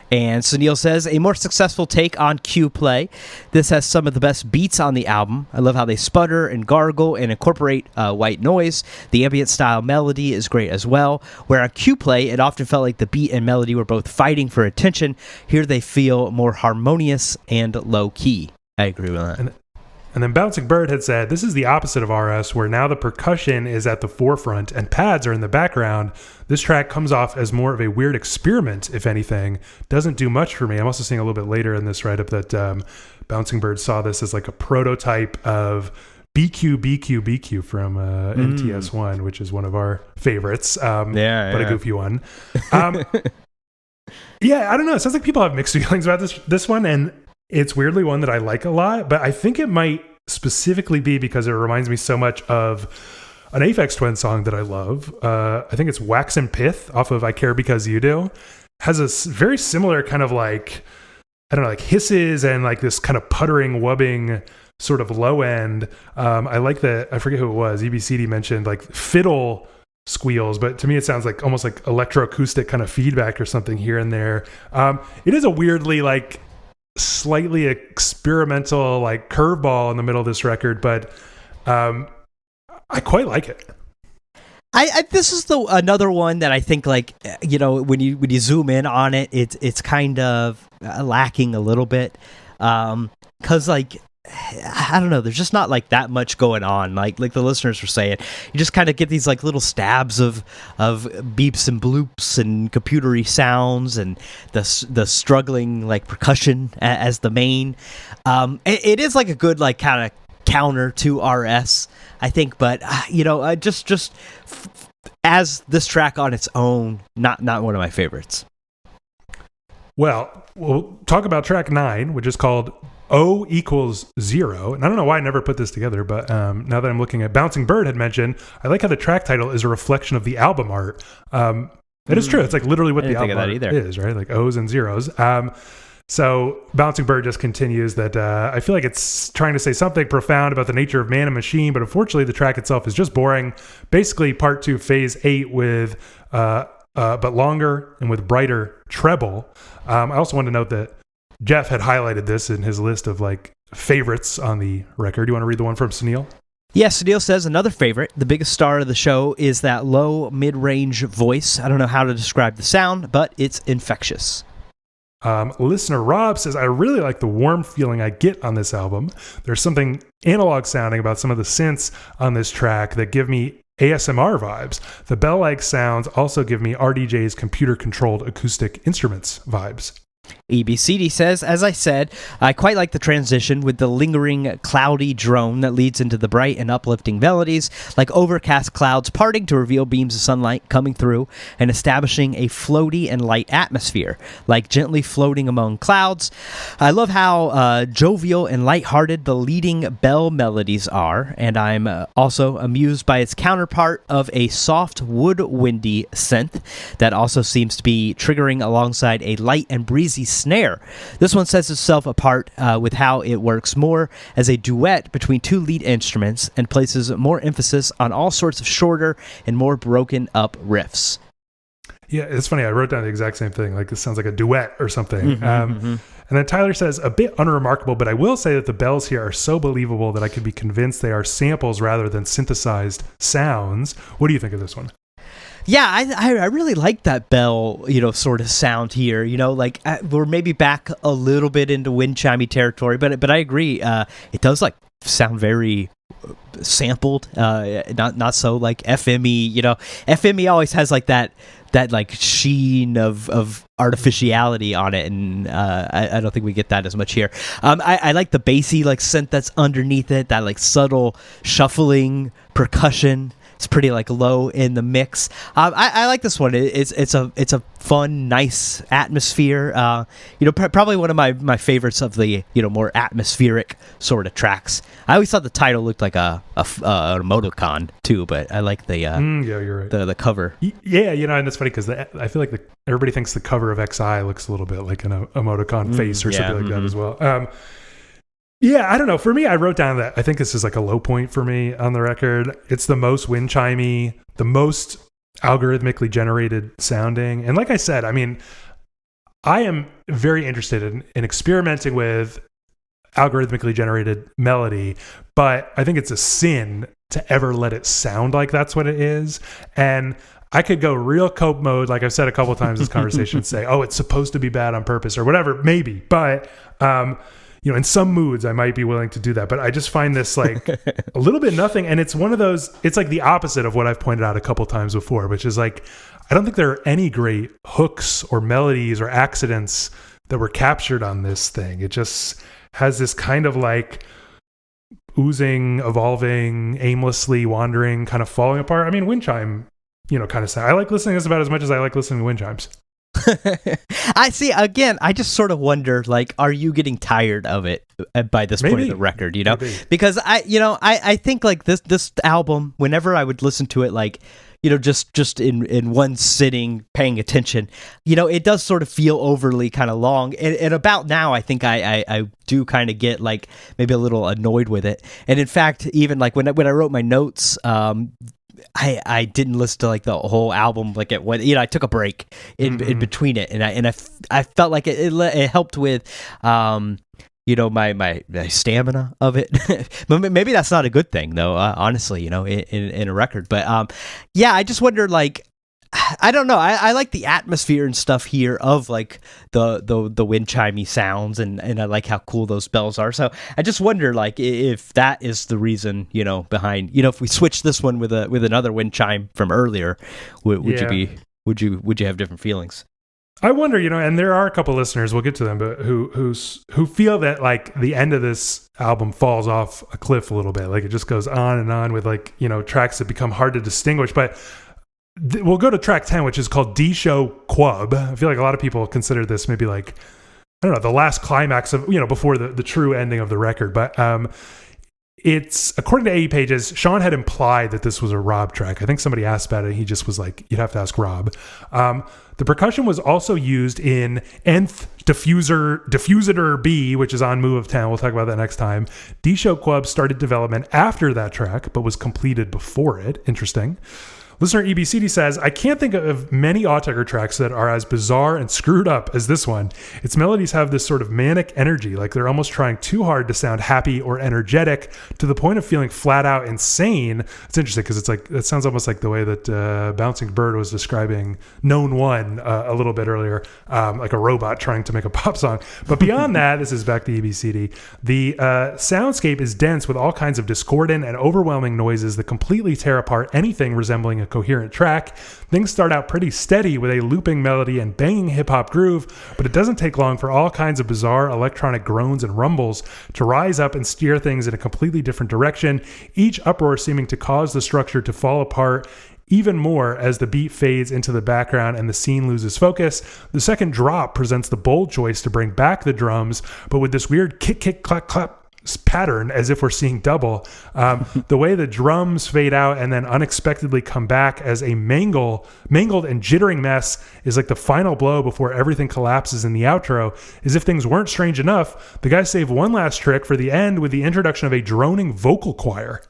And Sunil says, a more successful take on Q Play. This has some of the best beats on the album. I love how they sputter and gargle and incorporate white noise. The ambient style melody is great as well. Where on Q Play, it often felt like the beat and melody were both fighting for attention. Here they feel more harmonious and low key. I agree with that. And then Bouncing Bird had said, this is the opposite of RS, where now the percussion is at the forefront and pads are in the background. This track comes off as more of a weird experiment, if anything. Doesn't do much for me. I'm also seeing a little bit later in this write-up that Bouncing Bird saw this as like a prototype of BQ from NTS1, which is one of our favorites, but a goofy one. I don't know. It sounds like people have mixed feelings about this one, and it's weirdly one that I like a lot, but I think it might specifically be because it reminds me so much of an Aphex Twin song that I love. I think it's Wax and Pith off of I Care Because You Do. Has a very similar kind of like, I don't know, like hisses and like this kind of puttering, wubbing sort of low end. I like that. I forget who it was. EBCD mentioned like fiddle squeals, but to me it sounds like almost like electroacoustic kind of feedback or something here and there. It is a weirdly like slightly experimental like curveball in the middle of this record, but I quite like it. This is another one that I think, like, you know, when you zoom in on it, it's kind of lacking a little bit, because like, I don't know, there's just not like that much going on. Like the listeners were saying, you just kind of get these like little stabs of beeps and bloops and computery sounds and the struggling like percussion as the main. It is like a good like kind of counter to RS, I think, but you know, just as this track on its own, not one of my favorites. Well, we'll talk about track 9, which is called O equals 0. And I don't know why I never put this together, but now that I'm looking at Bouncing Bird had mentioned, I like how the track title is a reflection of the album art. That is true. It's like literally what the album art is, right? Like O's and zeros. So Bouncing Bird just continues that I feel like it's trying to say something profound about the nature of man and machine, but unfortunately the track itself is just boring. Basically part 2, phase 8 with but longer and with brighter treble. I also want to note that Jeff had highlighted this in his list of like favorites on the record. Do you want to read the one from Sunil? Yes, Sunil says another favorite. The biggest star of the show is that low mid-range voice. I don't know how to describe the sound, but it's infectious. Listener Rob says, I really like the warm feeling I get on this album. There's something analog sounding about some of the synths on this track that give me ASMR vibes. The bell-like sounds also give me RDJ's computer-controlled acoustic instruments vibes. EBCD says, as I said, I quite like the transition with the lingering cloudy drone that leads into the bright and uplifting melodies, like overcast clouds parting to reveal beams of sunlight coming through and establishing a floaty and light atmosphere, like gently floating among clouds. I love how jovial and lighthearted the leading bell melodies are, and I'm also amused by its counterpart of a soft woodwindy synth that also seems to be triggering alongside a light and breezy snare. This one sets itself apart with how it works more as a duet between two lead instruments and places more emphasis on all sorts of shorter and more broken up riffs. Yeah, it's funny. I wrote down the exact same thing. Like, this sounds like a duet or something. And then Tyler says, a bit unremarkable, but I will say that the bells here are so believable that I could be convinced they are samples rather than synthesized sounds. What do you think of this one? Yeah, I really like that bell, sort of sound here. Like we're maybe back a little bit into wind chimey territory, but I agree. It does like sound very sampled, not so like FME. FME always has like that like sheen of artificiality on it, and I don't think we get that as much here. I like the bassy like synth that's underneath it, that like subtle shuffling percussion. It's pretty like low in the mix. I like this one. It's a fun, nice atmosphere. Probably one of my favorites of the more atmospheric sort of tracks. I always thought the title looked like a emoticon too, but I like the yeah, you're right. The cover. Yeah, and it's funny because I feel like everybody thinks the cover of XI looks a little bit like an emoticon face or something like that as well. Yeah, I don't know. For me, I wrote down that I think this is like a low point for me on the record. It's the most wind chimey, the most algorithmically generated sounding. And like I said, I mean, I am very interested in experimenting with algorithmically generated melody, but I think it's a sin to ever let it sound like that's what it is. And I could go real cope mode, like I've said a couple of times in this conversation, and say, oh, it's supposed to be bad on purpose or whatever, maybe. But in some moods, I might be willing to do that. But I just find this like a little bit nothing. And it's one of those, it's like the opposite of what I've pointed out a couple times before, which is like, I don't think there are any great hooks or melodies or accidents that were captured on this thing. It just has this kind of like oozing, evolving, aimlessly wandering, kind of falling apart. I mean, wind chime, kind of sound. I like listening to this about as much as I like listening to wind chimes. I see. Again, I just sort of wonder, like, are you getting tired of it by this point of the record? You know, because I think like this album, whenever I would listen to it, like, you know, just in one sitting, paying attention, you know, it does sort of feel overly kind of long. And about now, I think I do kind of get like maybe a little annoyed with it. And in fact, even like when I wrote my notes, I didn't listen to like the whole album. Like I took a break in between it, and I felt like it helped with you know, my stamina of it. Maybe that's not a good thing though, honestly, you know, in a record. But yeah, I just wonder, like, I don't know. I like the atmosphere and stuff here of like the wind chimey sounds, and I like how cool those bells are. So I just wonder, like, if that is the reason, you know, behind, you know, if we switch this one with another wind chime from earlier, would you have different feelings? I wonder, you know, and there are a couple listeners, we'll get to them, but who feel that like the end of this album falls off a cliff a little bit, like it just goes on and on with, like, you know, tracks that become hard to distinguish. But we'll go to track 10, which is called D Show Quub. I feel like a lot of people consider this maybe like, I don't know, the last climax of, you know, before the true ending of the record. But it's, according to AE Pages, Sean had implied that this was a Rob track. I think somebody asked about it. He just was like, you'd have to ask Rob. The percussion was also used in Nth Diffuser B, which is on Move of 10. We'll talk about that next time. D Show Quub started development after that track, but was completed before it. Interesting. Listener EBCD says, I can't think of many Autechre tracks that are as bizarre and screwed up as this one. Its melodies have this sort of manic energy, like they're almost trying too hard to sound happy or energetic, to the point of feeling flat out insane. It's interesting because it's like, it sounds almost like the way that Bouncing Bird was describing Known One a little bit earlier, like a robot trying to make a pop song. But beyond that, this is back to EBCD, the soundscape is dense with all kinds of discordant and overwhelming noises that completely tear apart anything resembling a coherent track. Things start out pretty steady with a looping melody and banging hip-hop groove, but it doesn't take long for all kinds of bizarre electronic groans and rumbles to rise up and steer things in a completely different direction, each uproar seeming to cause the structure to fall apart even more as the beat fades into the background and the scene loses focus. The second drop presents the bold choice to bring back the drums, but with this weird kick, kick, clap, clap pattern, as if we're seeing double. The way the drums fade out and then unexpectedly come back as a mangled and jittering mess is like the final blow before everything collapses in the outro. As if things weren't strange enough, the guys save one last trick for the end with the introduction of a droning vocal choir.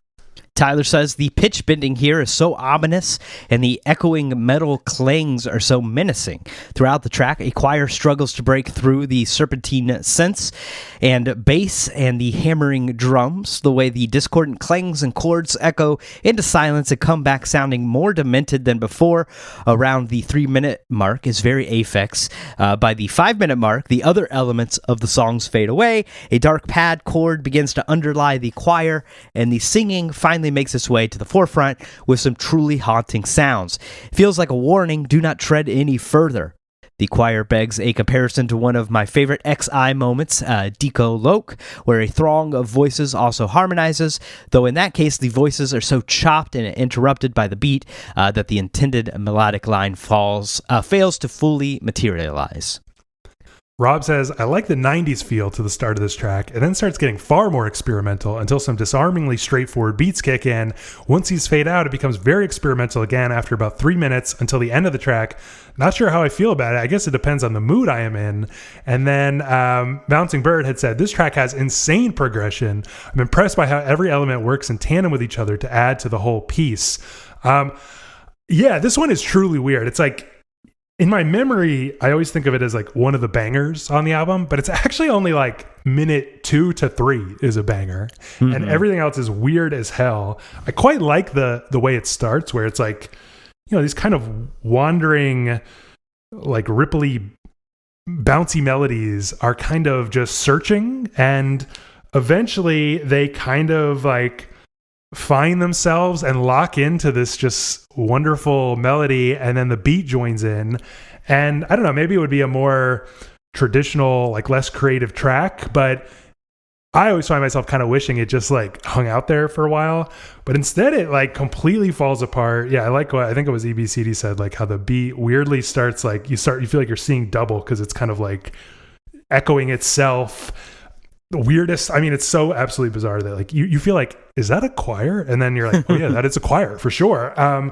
Tyler says the pitch bending here is so ominous and the echoing metal clangs are so menacing. Throughout the track, a choir struggles to break through the serpentine synths and bass and the hammering drums. The way the discordant clangs and chords echo into silence and come back sounding more demented than before around the 3-minute mark is very Aphex. By the 5-minute mark, the other elements of the songs fade away. A dark pad chord begins to underlie the choir, and the singing finally makes its way to the forefront with some truly haunting sounds. It feels like a warning, do not tread any further. The choir begs a comparison to one of my favorite XI moments, Deco Loke, where a throng of voices also harmonizes, though in that case the voices are so chopped and interrupted by the beat that the intended melodic line fails to fully materialize. Rob says, I like the 90s feel to the start of this track, and then starts getting far more experimental until some disarmingly straightforward beats kick in. Once these fade out, it becomes very experimental again after about 3 minutes until the end of the track. Not sure how I feel about it. I guess it depends on the mood I am in. And then Bouncing Bird had said, this track has insane progression. I'm impressed by how every element works in tandem with each other to add to the whole piece. Yeah, this one is truly weird. It's like, in my memory, I always think of it as like one of the bangers on the album, but it's actually only like minute 2 to 3 is a banger, and everything else is weird as hell. I quite like the way it starts, where it's like, you know, these kind of wandering, like ripply, bouncy melodies are kind of just searching, and eventually they kind of like find themselves and lock into this just wonderful melody, and then the beat joins in, and I don't know, maybe it would be a more traditional, like less creative track, but I always find myself kind of wishing it just like hung out there for a while, but instead it like completely falls apart. Yeah, I like what I think it was EBCD said, like how the beat weirdly starts like you feel like you're seeing double because it's kind of like echoing itself. The weirdest. I mean, it's so absolutely bizarre that like you feel like, is that a choir? And then you're like, oh yeah, that is a choir for sure. I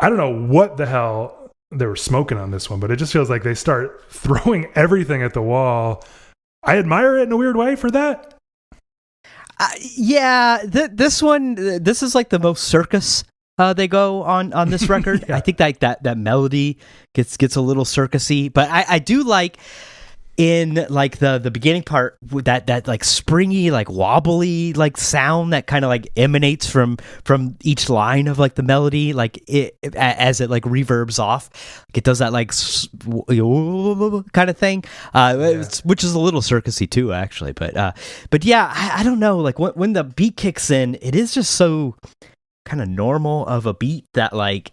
don't know what the hell they were smoking on this one, but it just feels like they start throwing everything at the wall. I admire it in a weird way for that. This is like the most circus they go on this record. Yeah. I think that melody gets a little circusy, but I do like in like the beginning part with that like springy, like wobbly like sound that kind of like emanates from each line of like the melody, like it as it like reverbs off, like it does that like kind of thing, which is a little circusy too actually, but yeah, I don't know, like when the beat kicks in, it is just so kind of normal of a beat that like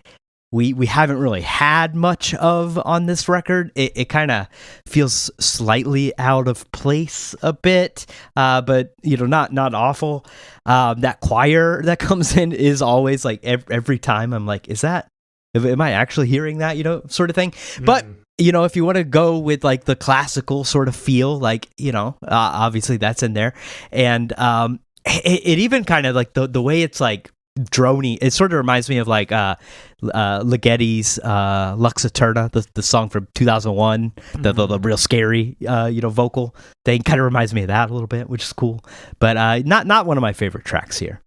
we haven't really had much of on this record. It kind of feels slightly out of place a bit, but not awful. That choir that comes in is always like every time I'm like, am I actually hearing that, sort of thing. But if you want to go with like the classical sort of feel, like obviously that's in there, and it even kind of like the way it's like drony, it sort of reminds me of like Ligeti's Lux Eterna, the song from 2001, the real scary vocal thing. Kind of reminds me of that a little bit, which is cool, but not one of my favorite tracks here.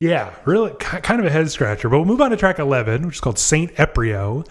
Yeah, really kind of a head scratcher. But we'll move on to track 11, which is called Saint Eprio.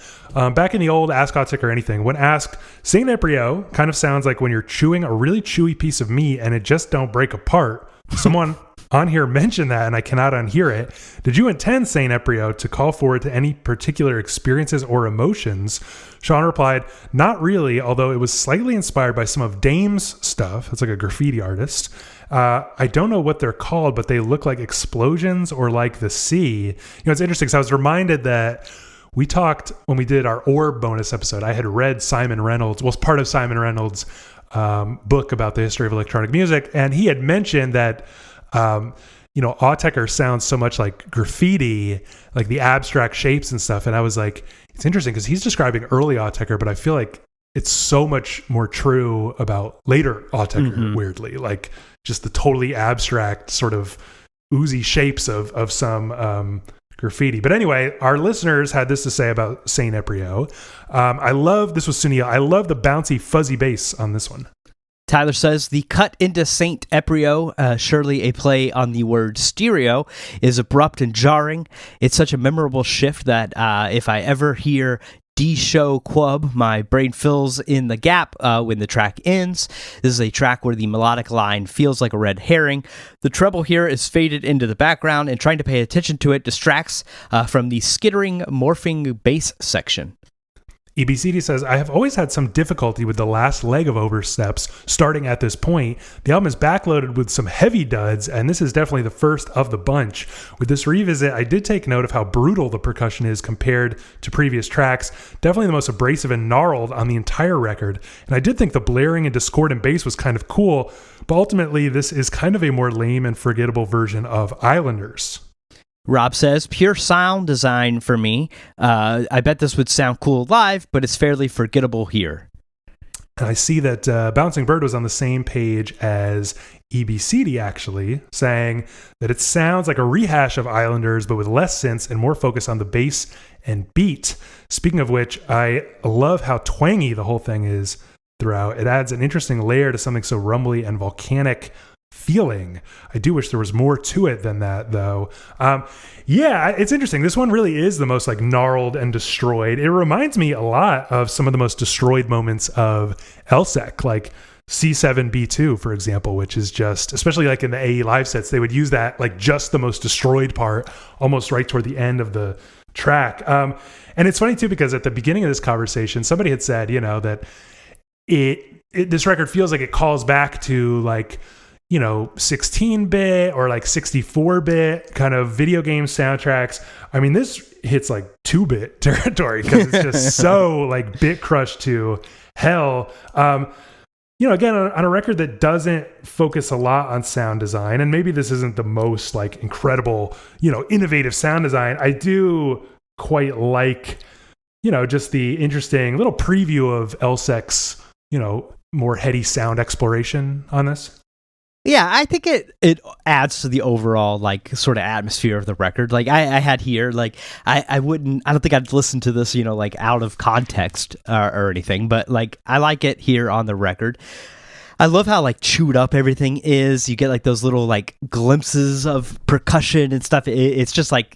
Back in the old Ask Autechre or Anything, when asked, Saint Eprio kind of sounds like when you're chewing a really chewy piece of meat and it just don't break apart. Someone on here mentioned that, and I cannot unhear it. Did you intend, Saint Eprio, to call forward to any particular experiences or emotions? Sean replied, not really, although it was slightly inspired by some of Dame's stuff. It's like a graffiti artist. I don't know what they're called, but they look like explosions or like the sea. It's interesting because I was reminded that we talked when we did our Orb bonus episode. I had read Simon Reynolds, part of Simon Reynolds' book about the history of electronic music, and he had mentioned that Autechre sounds so much like graffiti, like the abstract shapes and stuff. And I was like, it's interesting because he's describing early Autechre, but I feel like it's so much more true about later Autechre, weirdly, like just the totally abstract sort of oozy shapes of some graffiti. But anyway, our listeners had this to say about Saint Eprio. This was Sunil. I love the bouncy fuzzy bass on this one. Tyler says, the cut into Saint Eprio, surely a play on the word stereo, is abrupt and jarring. It's such a memorable shift that if I ever hear D-Show Quub, my brain fills in the gap when the track ends. This is a track where the melodic line feels like a red herring. The treble here is faded into the background, and trying to pay attention to it distracts from the skittering, morphing bass section. EBCD says, I have always had some difficulty with the last leg of Oversteps starting at this point. The album is backloaded with some heavy duds, and this is definitely the first of the bunch. With this revisit, I did take note of how brutal the percussion is compared to previous tracks. Definitely the most abrasive and gnarled on the entire record. And I did think the blaring and discordant bass was kind of cool, but ultimately this is kind of a more lame and forgettable version of Islanders. Rob says, pure sound design for me. I bet this would sound cool live, but it's fairly forgettable here. And I see that Bouncing Bird was on the same page as EBCD, actually, saying that it sounds like a rehash of Islanders, but with less synths and more focus on the bass and beat. Speaking of which, I love how twangy the whole thing is throughout. It adds an interesting layer to something so rumbly and volcanic feeling. I do wish there was more to it than that, though. It's interesting. This one really is the most like gnarled and destroyed. It reminds me a lot of some of the most destroyed moments of Elsek, like C7B2, for example, which is just, especially like in the AE live sets, they would use that like just the most destroyed part almost right toward the end of the track. And it's funny too, because at the beginning of this conversation, somebody had said, that this record feels like it calls back to like 16-bit or like 64-bit kind of video game soundtracks. I mean, this hits like 2-bit territory because it's just so like bit crushed to hell. again, on a record that doesn't focus a lot on sound design, and maybe this isn't the most like incredible, innovative sound design, I do quite like, just the interesting little preview of Elsek's, more heady sound exploration on this. Yeah, I think it adds to the overall like sort of atmosphere of the record. Like I had here, like I don't think I'd listen to this, like out of context or anything, but like I like it here on the record. I love how like chewed up everything is. You get like those little like glimpses of percussion and stuff. It's just like,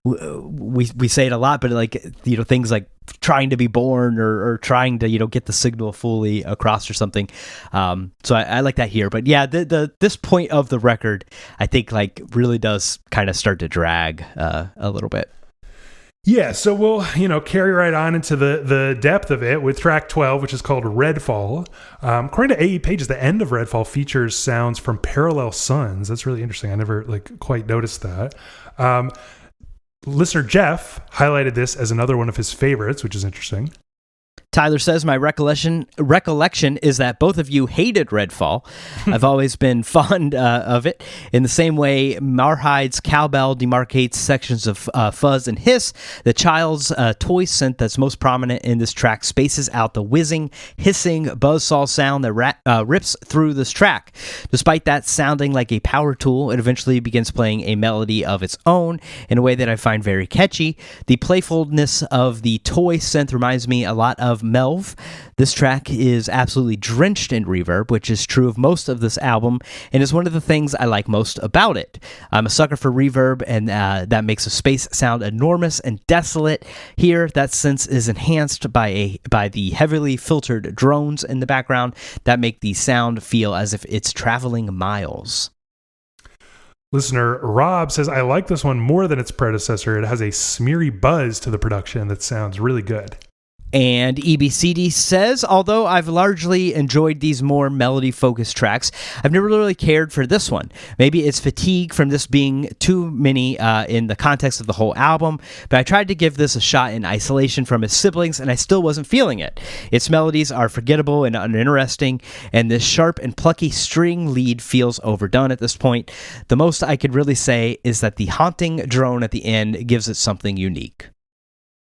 we say it a lot, but like, things like trying to be born or trying to, get the signal fully across or something. So I like that here. But yeah, this point of the record, I think like really does kind of start to drag a little bit. Yeah, so we'll, carry right on into the depth of it with track 12, which is called Redfall. According to AE Pages, the end of Redfall features sounds from Parallel Suns. That's really interesting. I never quite noticed that. Listener Jeff highlighted this as another one of his favorites, which is interesting. Tyler says, my recollection is that both of you hated Redfall. I've always been fond of it. In the same way Marhide's cowbell demarcates sections of fuzz and hiss, the child's toy synth that's most prominent in this track spaces out the whizzing, hissing buzzsaw sound that rips through this track. Despite that sounding like a power tool, it eventually begins playing a melody of its own in a way that I find very catchy. The playfulness of the toy synth reminds me a lot of Melv. This track is absolutely drenched in reverb, which is true of most of this album, and is one of the things I like most about it. I'm a sucker for reverb, and that makes a space sound enormous and desolate. Here, that sense is enhanced by the heavily filtered drones in the background that make the sound feel as if it's traveling miles. Listener Rob says, I like this one more than its predecessor. It has a smeary buzz to the production that sounds really good. And EBCD says, although I've largely enjoyed these more melody-focused tracks, I've never really cared for this one. Maybe it's fatigue from this being too many in the context of the whole album, but I tried to give this a shot in isolation from its siblings, and I still wasn't feeling it. Its melodies are forgettable and uninteresting, and this sharp and plucky string lead feels overdone at this point. The most I could really say is that the haunting drone at the end gives it something unique.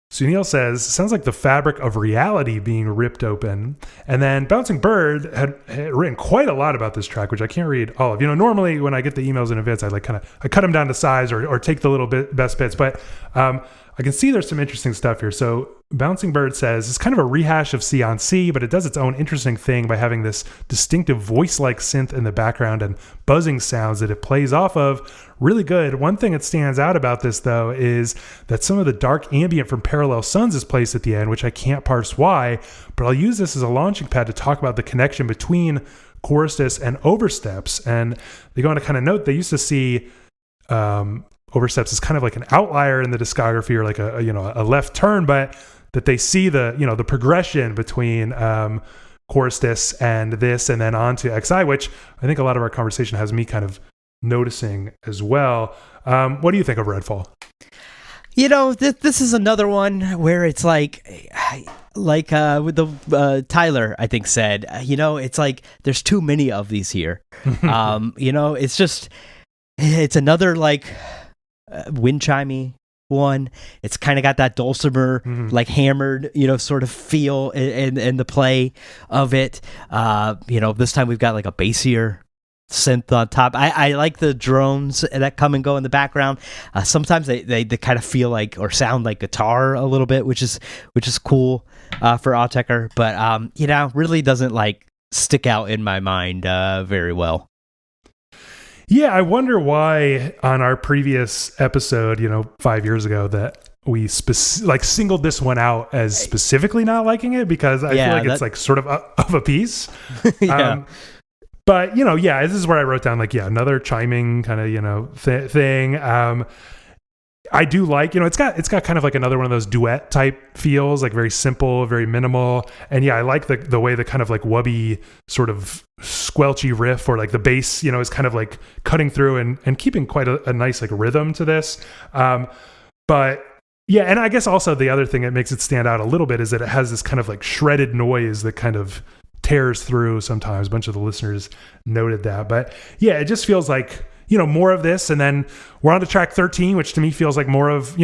Sunil says, sounds like the fabric of reality being ripped open. And then Bouncing Bird had written quite a lot about this track, which I can't read all of. Normally when I get the emails in advance, I cut them down to size or take the little best bits. But I can see there's some interesting stuff here. So Bouncing Bird says it's kind of a rehash of C on C, but it does its own interesting thing by having this distinctive voice-like synth in the background and buzzing sounds that it plays off of. Really good. One thing that stands out about this, though, is that some of the dark ambient from Parallel Suns is placed at the end, which I can't parse why, but I'll use this as a launching pad to talk about the connection between Chorustis and Oversteps. And they go on to kind of note they used to see Oversteps as kind of like an outlier in the discography or like a left turn, but that they see the progression between Chorustis and this and then on to XI, which I think a lot of our conversation has me kind of noticing as well. What do you think of Redfall? This is another one where it's like with the Tyler, I think said, it's like there's too many of these here. It's another like wind chimey one. It's kind of got that dulcimer, like hammered, sort of feel in the play of it. This time we've got like a bassier synth on top. I like the drones that come and go in the background. Sometimes they kind of feel like or sound like guitar a little bit, which is cool for Autechre, but really doesn't like stick out in my mind very well. Yeah, I wonder why on our previous episode, 5 years ago, that we singled this one out as specifically not liking it, because I feel like it's like sort of a piece. Yeah. But, this is where I wrote down another chiming kind of, thing. I do like, it's got kind of like another one of those duet type feels, like very simple, very minimal. And yeah, I like the way the kind of like wubby sort of squelchy riff or like the bass, is kind of like cutting through and keeping quite a nice like rhythm to this. But yeah, and I guess also the other thing that makes it stand out a little bit is that it has this kind of like shredded noise that kind of tears through sometimes. A bunch of the listeners noted that. But yeah, it just feels like, more of this. And then we're on to track 13, which to me feels like more of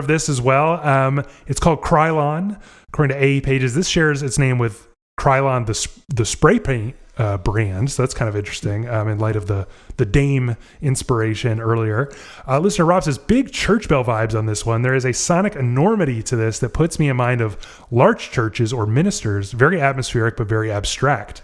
this as well. It's called Krylon. According to AE Pages, this shares its name with Krylon, the spray paint brand. So that's kind of interesting in light of the Dame inspiration earlier. Listener Rob says, big church bell vibes on this one. There is a sonic enormity to this that puts me in mind of large churches or ministers. Very atmospheric, but very abstract.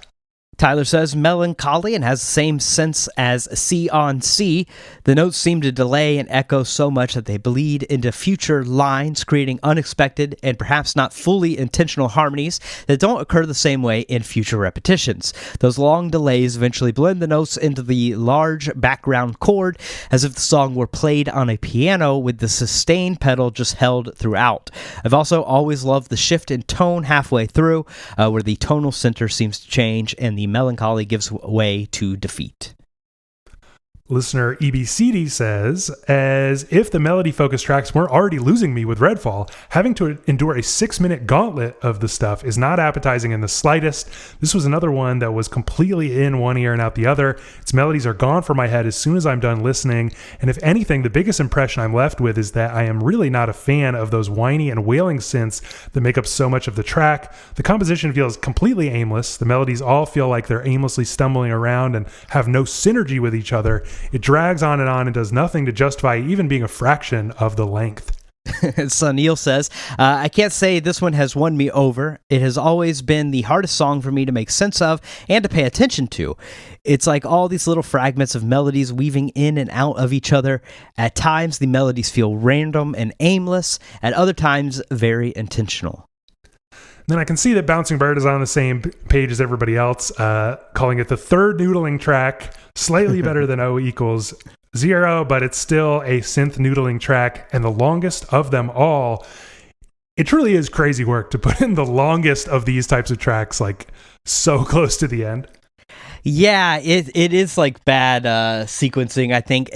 Tyler says, melancholy and has the same sense as C on C. The notes seem to delay and echo so much that they bleed into future lines, creating unexpected and perhaps not fully intentional harmonies that don't occur the same way in future repetitions. Those long delays eventually blend the notes into the large background chord, as if the song were played on a piano with the sustain pedal just held throughout. I've also always loved the shift in tone halfway through, where the tonal center seems to change and the melancholy gives way to defeat. Listener EBCD says, as if the melody-focused tracks weren't already losing me with Redfall, having to endure a 6-minute gauntlet of the stuff is not appetizing in the slightest. This was another one that was completely in one ear and out the other. Its melodies are gone from my head as soon as I'm done listening, and if anything, the biggest impression I'm left with is that I am really not a fan of those whiny and wailing synths that make up so much of the track. The composition feels completely aimless. The melodies all feel like they're aimlessly stumbling around and have no synergy with each other. It drags on and does nothing to justify even being a fraction of the length. Sunil says, I can't say this one has won me over. It has always been the hardest song for me to make sense of and to pay attention to. It's like all these little fragments of melodies weaving in and out of each other. At times, the melodies feel random and aimless. At other times, very intentional. Then I can see that Bouncing Bird is on the same page as everybody else, calling it the third noodling track, slightly better than O equals 0, but it's still a synth noodling track and the longest of them all. It truly is crazy work to put in the longest of these types of tracks, like so close to the end. Yeah, it is like bad sequencing, I think.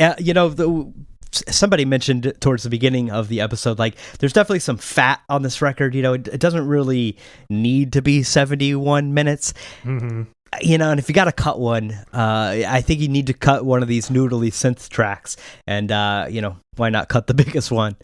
Somebody mentioned towards the beginning of the episode, like, there's definitely some fat on this record. It doesn't really need to be 71 minutes. Mm-hmm. And if you got to cut one, I think you need to cut one of these noodly synth tracks. And, why not cut the biggest one?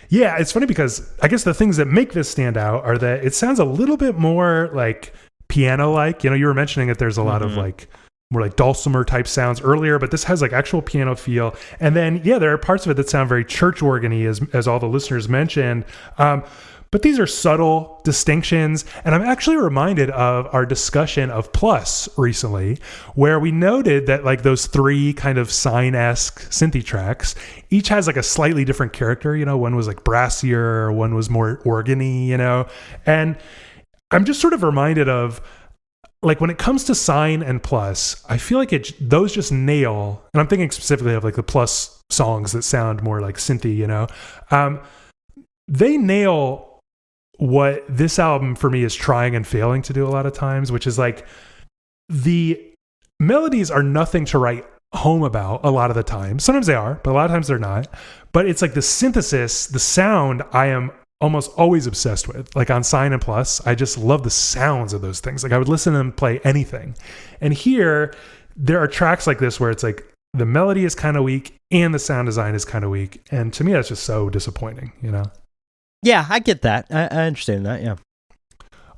Yeah, it's funny because I guess the things that make this stand out are that it sounds a little bit more like piano-like. You were mentioning that there's a lot of like more like dulcimer type sounds earlier, but this has like actual piano feel. And then, yeah, there are parts of it that sound very church organ-y, as all the listeners mentioned. But these are subtle distinctions. And I'm actually reminded of our discussion of Plus recently, where we noted that like those three kind of Sign-esque synthy tracks, each has like a slightly different character. One was like brassier, one was more organ-y, and I'm just sort of reminded of, like, when it comes to Sign and Plus, I feel like those just nail, and I'm thinking specifically of like the Plus songs that sound more like synthy, they nail what this album for me is trying and failing to do a lot of times, which is like the melodies are nothing to write home about a lot of the time. Sometimes they are, but a lot of times they're not. But it's like the synthesis, the sound, I am almost always obsessed with. Like on Sign and Plus, I just love the sounds of those things. Like I would listen to them play anything. And here, there are tracks like this where it's like the melody is kind of weak and the sound design is kind of weak. And to me, that's just so disappointing, Yeah, I get that. I understand that, yeah.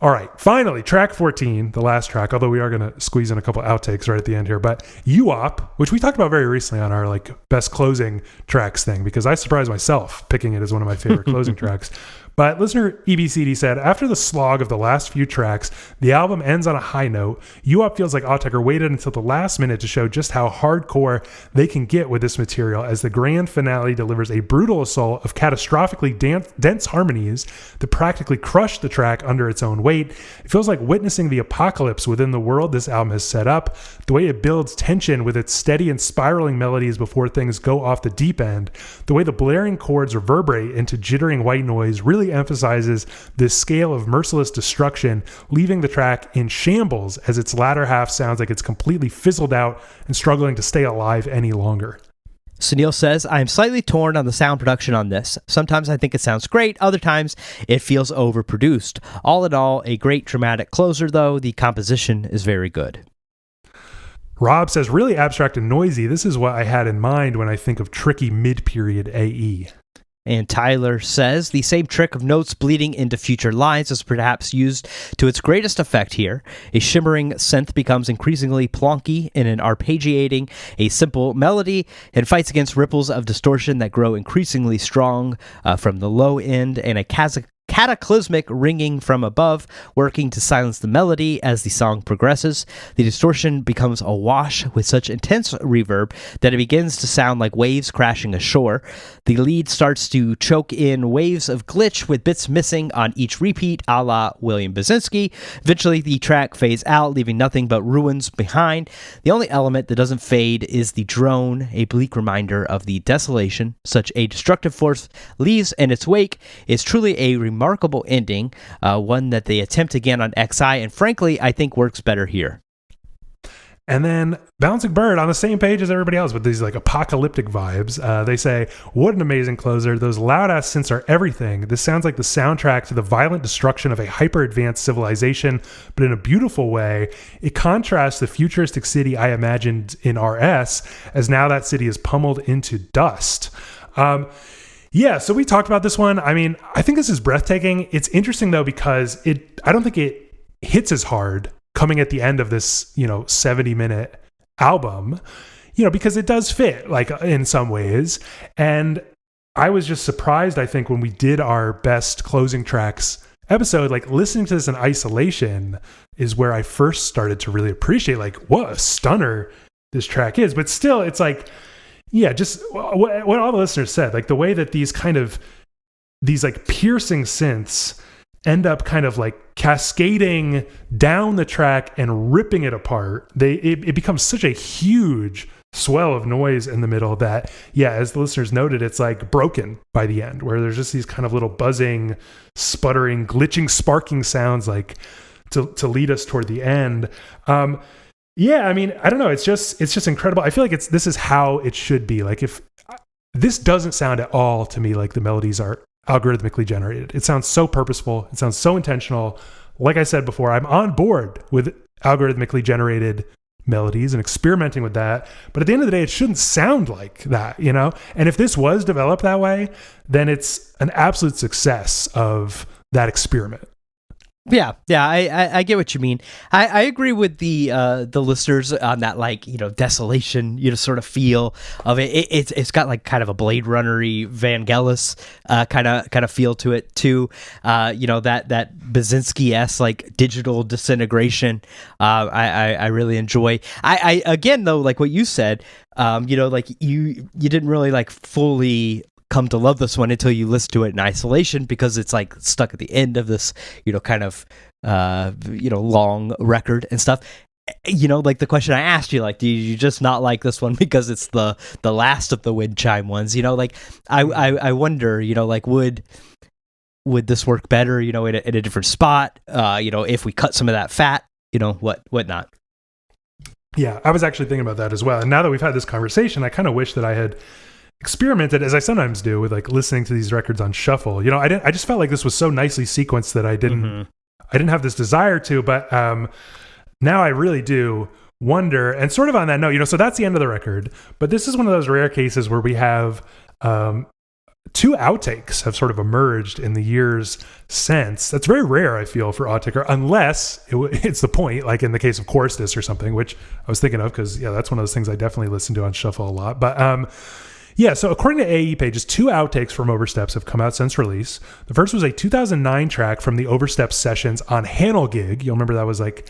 All right, finally, track 14, the last track, although we are going to squeeze in a couple outtakes right at the end here, but UOP, which we talked about very recently on our like best closing tracks thing, because I surprised myself picking it as one of my favorite closing tracks. But listener EBCD said, after the slog of the last few tracks, the album ends on a high note. UOP feels like Autechre waited until the last minute to show just how hardcore they can get with this material, as the grand finale delivers a brutal assault of catastrophically dense harmonies that practically crush the track under its own weight. It feels like witnessing the apocalypse within the world this album has set up. The way it builds tension with its steady and spiraling melodies before things go off the deep end. The way the blaring chords reverberate into jittering white noise really emphasizes this scale of merciless destruction, leaving the track in shambles as its latter half sounds like it's completely fizzled out and struggling to stay alive any longer. Sunil says, I am slightly torn on the sound production on this. Sometimes I think it sounds great, other times it feels overproduced. All in all, a great dramatic closer, though. The composition is very good. Rob says, really abstract and noisy. This is what I had in mind when I think of tricky mid-period AE. And Tyler says, the same trick of notes bleeding into future lines is perhaps used to its greatest effect here. A shimmering synth becomes increasingly plonky in an arpeggiating a simple melody and fights against ripples of distortion that grow increasingly strong from the low end, and a cataclysmic ringing from above, working to silence the melody as the song progresses. The distortion becomes awash with such intense reverb that it begins to sound like waves crashing ashore. The lead starts to choke in waves of glitch with bits missing on each repeat, a la William Basinski. Eventually, the track fades out, leaving nothing but ruins behind. The only element that doesn't fade is the drone, a bleak reminder of the desolation such a destructive force leaves in its wake. Is truly a remarkable ending, one that they attempt again on XI, and frankly, I think works better here. And then Bouncing Bird on the same page as everybody else with these like apocalyptic vibes. They say, what an amazing closer. Those loud ass synths are everything. This sounds like the soundtrack to the violent destruction of a hyper-advanced civilization, but in a beautiful way. It contrasts the futuristic city I imagined in RS, as now that city is pummeled into dust. Yeah, so we talked about this one. I mean, I think this is breathtaking. It's interesting though, because I don't think it hits as hard coming at the end of this, 70-minute album, because it does fit like in some ways. And I was just surprised, I think, when we did our best closing tracks episode, like listening to this in isolation is where I first started to really appreciate like what a stunner this track is. But still, it's like, yeah, just what all the listeners said, like the way that these like piercing synths end up kind of like cascading down the track and ripping it apart. It becomes such a huge swell of noise in the middle that, yeah, as the listeners noted, it's like broken by the end, where there's just these kind of little buzzing, sputtering, glitching, sparking sounds like to lead us toward the end. Yeah, I mean, I don't know. It's just incredible. I feel like this is how it should be. Like, if this doesn't sound at all to me like the melodies are algorithmically generated. It sounds so purposeful. It sounds so intentional. Like I said before, I'm on board with algorithmically generated melodies and experimenting with that. But at the end of the day, it shouldn't sound like that, And if this was developed that way, then it's an absolute success of that experiment. Yeah, I get what you mean. I agree with the listeners on that, like, desolation, sort of feel of it. It's got like kind of a Blade Runner-y Vangelis kind of feel to it too. That Basinski-esque like digital disintegration. I really enjoy. I again though, like what you said, like you didn't really like fully come to love this one until you listen to it in isolation, because it's like stuck at the end of this, kind of, long record and stuff. Like the question I asked you, like, do you just not like this one because it's the last of the wind chime ones? Like I wonder, like would this work better, in a different spot? If we cut some of that fat, what not? Yeah, I was actually thinking about that as well. And now that we've had this conversation, I kind of wish that I had experimented, as I sometimes do, with like listening to these records on shuffle. I just felt like this was so nicely sequenced that I didn't have this desire to, but now I really do wonder. And sort of on that note, so that's the end of the record, but this is one of those rare cases where we have two outtakes have sort of emerged in the years since. That's very rare, I feel, for Autechre, unless it's the point, like in the case of Chorus Disc or something, which I was thinking of, because that's one of those things I definitely listen to on shuffle a lot. But yeah, so according to AE Pages, two outtakes from Oversteps have come out since release. The first was a 2009 track from the Oversteps sessions on Hanel Gig. You'll remember that was like,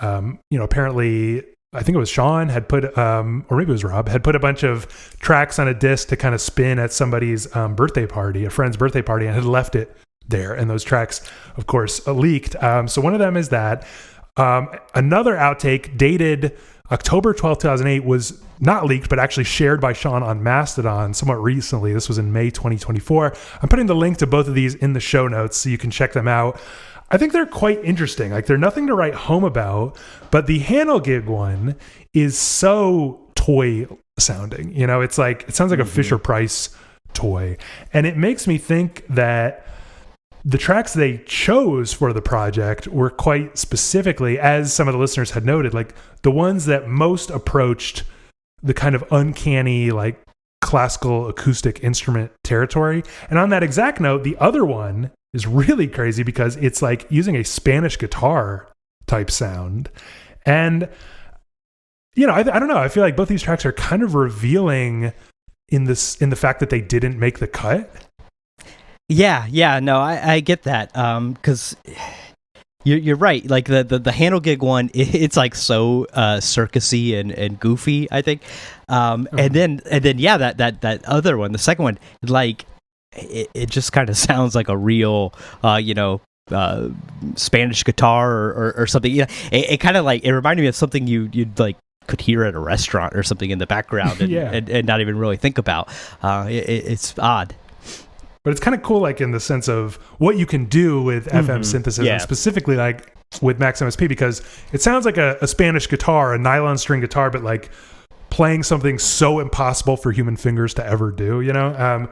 apparently, I think it was Sean had put, or maybe it was Rob, had put a bunch of tracks on a disc to kind of spin at somebody's birthday party, a friend's birthday party, and had left it there. And those tracks, of course, leaked. So one of them is that. Another outtake dated October 12th, 2008 was not leaked, but actually shared by Sean on Mastodon somewhat recently. This was in May 2024. I'm putting the link to both of these in the show notes so you can check them out. I think they're quite interesting. Like, they're nothing to write home about, but the Hanel Gig one is so toy sounding. You know, it's like, it sounds like a Fisher Price toy. And it makes me think that the tracks they chose for the project were quite specifically, as some of the listeners had noted, like the ones that most approached the kind of uncanny, like classical acoustic instrument territory. And on that exact note, the other one is really crazy because it's like using a Spanish guitar type sound. And, you know, I don't know. I feel like both these tracks are kind of revealing in the fact that they didn't make the cut. Yeah, no, I get that. Because you're right. Like the handle gig one, it's like so circusy and goofy, I think. And then yeah, that other one, the second one, like it just kind of sounds like a real Spanish guitar or something. Yeah, it kind of like, it reminded me of something you'd like could hear at a restaurant or something in the background and not even really think about. It's odd. But it's kind of cool, like in the sense of what you can do with FM synthesis, and specifically like with Max MSP, because it sounds like a Spanish guitar, a nylon string guitar, but like playing something so impossible for human fingers to ever do, you know?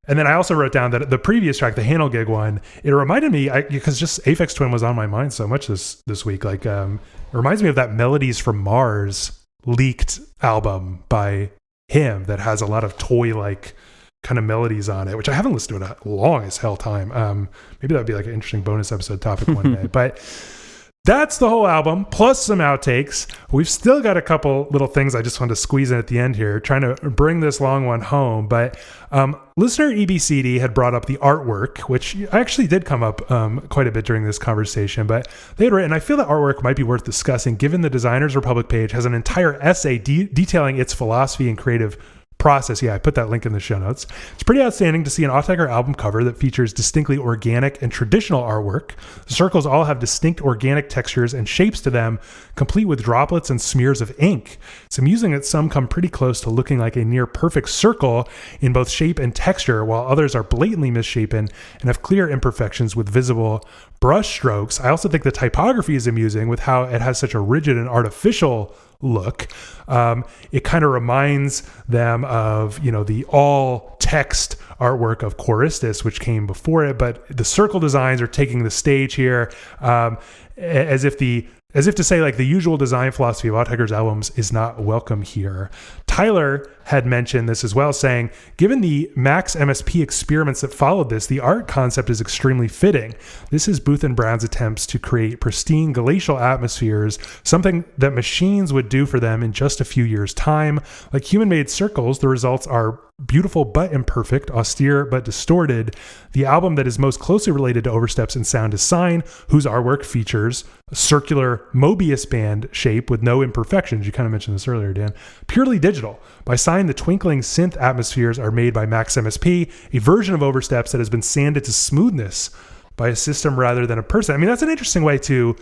And then I also wrote down that the previous track, the handle gig one, it reminded me, because just Aphex Twin was on my mind so much this week. Like, it reminds me of that Melodies from Mars leaked album by him that has a lot of toy-like kind of melodies on it, which I haven't listened to in a long as hell time. Maybe that'd be like an interesting bonus episode topic one day. But that's the whole album, plus some outtakes. We've still got a couple little things I just wanted to squeeze in at the end here, trying to bring this long one home. But listener EBCD had brought up the artwork, which actually did come up quite a bit during this conversation. But they had written, I feel that artwork might be worth discussing, given the Designers Republic page has an entire essay detailing its philosophy and creative process. Yeah, I put that link in the show notes. It's pretty outstanding to see an Autechre album cover that features distinctly organic and traditional artwork. The circles all have distinct organic textures and shapes to them, complete with droplets and smears of ink. It's amusing that some come pretty close to looking like a near perfect circle in both shape and texture, while others are blatantly misshapen and have clear imperfections with visible brush strokes. I also think the typography is amusing with how it has such a rigid and artificial look. It kind of reminds them of, you know, the all text artwork of Choristus, which came before it, but the circle designs are taking the stage here, as if to say, like, the usual design philosophy of Autechre's albums is not welcome here. Tyler had mentioned this as well, saying, given the Max MSP experiments that followed this, the art concept is extremely fitting. This is Booth and Brown's attempts to create pristine glacial atmospheres, something that machines would do for them in just a few years' time. Like human-made circles, the results are beautiful but imperfect, austere but distorted. The album that is most closely related to Oversteps in sound is Sign, whose artwork features a circular Mobius band shape with no imperfections. You kind of mentioned this earlier, Dan. Purely digital. By Sign, the twinkling synth atmospheres are made by Max MSP, a version of Oversteps that has been sanded to smoothness by a system rather than a person. I mean, that's an interesting way to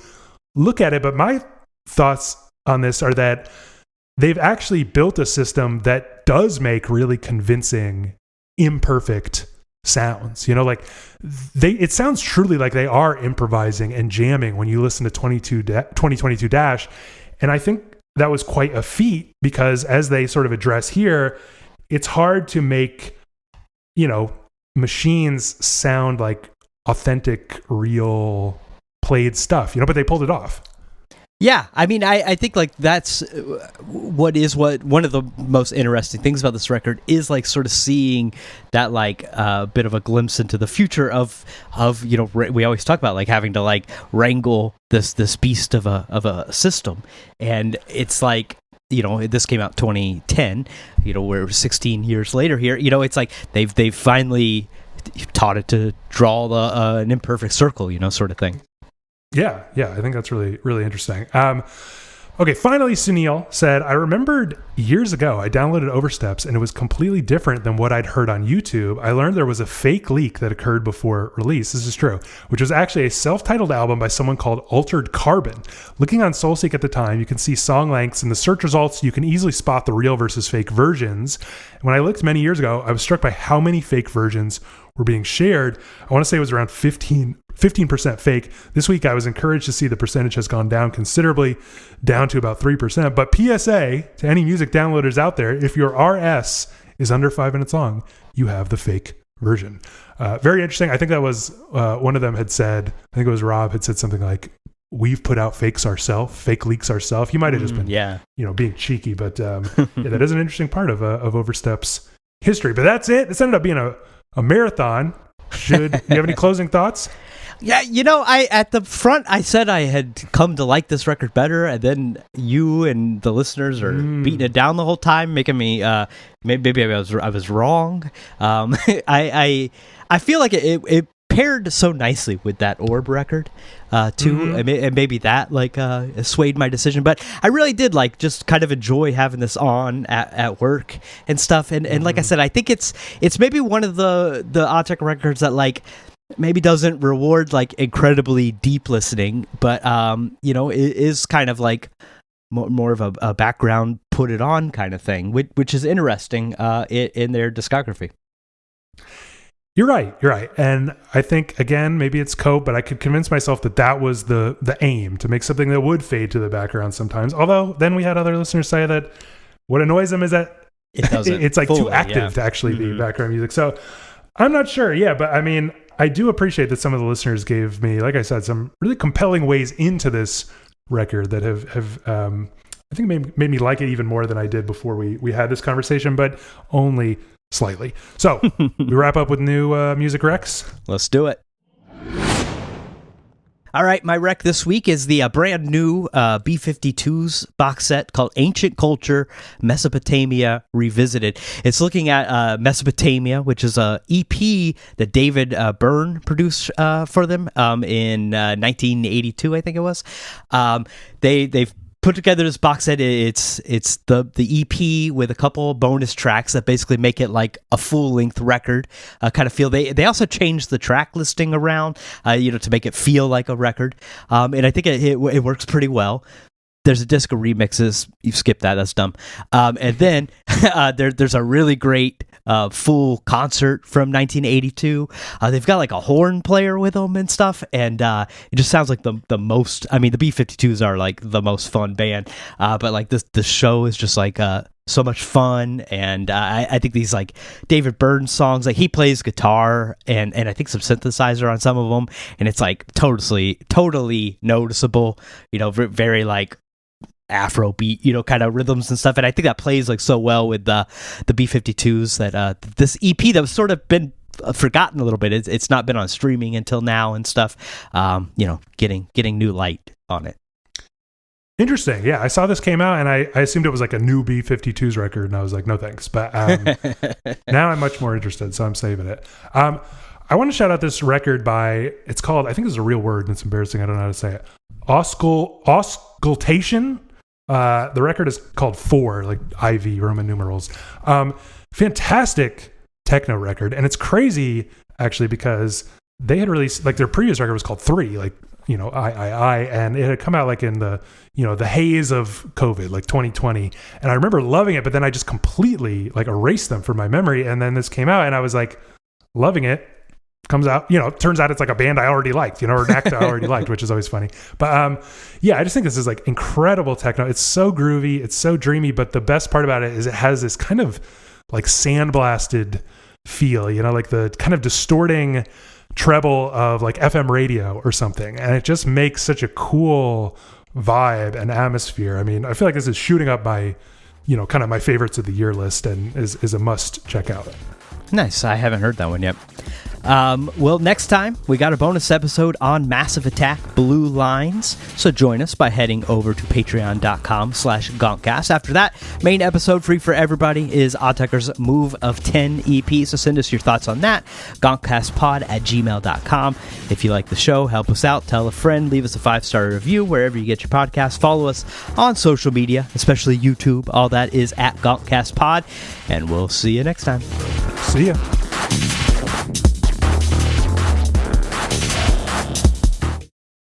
look at it, but my thoughts on this are that they've actually built a system that does make really convincing, imperfect sounds. You know, like it sounds truly like they are improvising and jamming when you listen to 2022 Dash. And I think that was quite a feat because, as they sort of address here, it's hard to make, you know, machines sound like authentic, real played stuff, you know, but they pulled it off. Yeah, I mean, I think like that's what one of the most interesting things about this record is, like, sort of seeing that, like, bit of a glimpse into the future of you know, we always talk about like having to like wrangle this beast of a system, and it's like, you know, this came out 2010, you know, we're 16 years later here, you know, it's like they've finally taught it to draw an imperfect circle, you know, sort of thing. Yeah, I think that's really, really interesting. Okay, finally, Sunil said, I remembered years ago I downloaded Oversteps and it was completely different than what I'd heard on YouTube. I learned there was a fake leak that occurred before release. This is true, which was actually a self-titled album by someone called Altered Carbon. Looking on SoulSeek at the time, you can see song lengths in the search results. You can easily spot the real versus fake versions. And when I looked many years ago, I was struck by how many fake versions were being shared. I want to say it was around 15% fake. This week, I was encouraged to see the percentage has gone down considerably, down to about 3%. But PSA to any music downloaders out there, if your RS is under 5 minutes long, you have the fake version. Very interesting. I think that was one of them had said, I think it was Rob had said something like, we've put out fake leaks ourselves. He might have just been, being cheeky, but that is an interesting part of Oversteps history. But that's it. This ended up being a marathon. You have any closing thoughts? Yeah, I at the front I said I had come to like this record better, and then you and the listeners are beating it down the whole time, making me maybe I was wrong. I feel like it paired so nicely with that Orb record too, and maybe that swayed my decision. But I really did just kind of enjoy having this on at work and stuff. And like I said, I think it's maybe one of the Autechre records that maybe doesn't reward incredibly deep listening, but it is kind of more of a background put it on kind of thing, which is interesting in their discography. You're right. And I think, again, maybe it's cope, but I could convince myself that was the aim, to make something that would fade to the background sometimes. Although then we had other listeners say that what annoys them is that it's too active to actually be background music. So I'm not sure. Yeah, but I mean, I do appreciate that some of the listeners gave me, like I said, some really compelling ways into this record that have I think made me like it even more than I did before we had this conversation, but only slightly. So we wrap up with new music recs. Let's do it. All right, my rec this week is the brand new B-52s box set called Ancient Culture Mesopotamia Revisited. It's looking at Mesopotamia, which is a EP that David Byrne produced for them in 1982, I think it was. They've put together this box set. It's the EP with a couple of bonus tracks that basically make it like a full-length record kind of feel. They also changed the track listing around to make it feel like a record, and I think it works pretty well. There's a disc of remixes. You've skipped that. That's dumb. And then there's a really great full concert from 1982. They've got a horn player with them and stuff, and it just sounds like the most. I mean, the B-52s are the most fun band, but the show is just so much fun, and I think these David Byrne songs, he plays guitar and I think some synthesizer on some of them, and it's totally noticeable. Very Afrobeat, kind of rhythms and stuff, and I think that plays so well with the B-52s that this EP that was sort of been forgotten a little bit. It's not been on streaming until now and stuff. Getting new light on it. Interesting. Yeah, I saw this came out and I assumed it was a new B-52s record, and I was like, no thanks. But now I'm much more interested, so I'm saving it. I want to shout out this record it's called, I think it's a real word and it's embarrassing, I don't know how to say it, Auscultation. The record is called 4, IV Roman numerals. Fantastic techno record, and it's crazy actually because they had released their previous record was called 3, I, and it had come out in the the haze of COVID, 2020, and I remember loving it, but then I just completely erased them from my memory, and then this came out and I was loving it. Comes out, turns out it's a band I already liked, or an act I already liked, which is always funny. But I just think this is incredible techno. It's so groovy, it's so dreamy, but the best part about it is it has this kind of sandblasted feel, the kind of distorting treble of FM radio or something. And it just makes such a cool vibe and atmosphere. I mean, I feel like this is shooting up my, kind of my favorites of the year list, and is a must check out. Nice. I haven't heard that one yet. Well, next time we got a bonus episode on Massive Attack Blue Lines, so join us by heading over to patreon.com/GONKCAST. After that, main episode free for everybody is Autechre's Move of 10 EP, so send us your thoughts on that, gonkcastpod@gmail.com. If you like the show, help us out, tell a friend, leave us a 5-star review wherever you get your podcasts, follow us on social media, especially YouTube. All that is at GONKCASTpod, and we'll see you next time. See ya.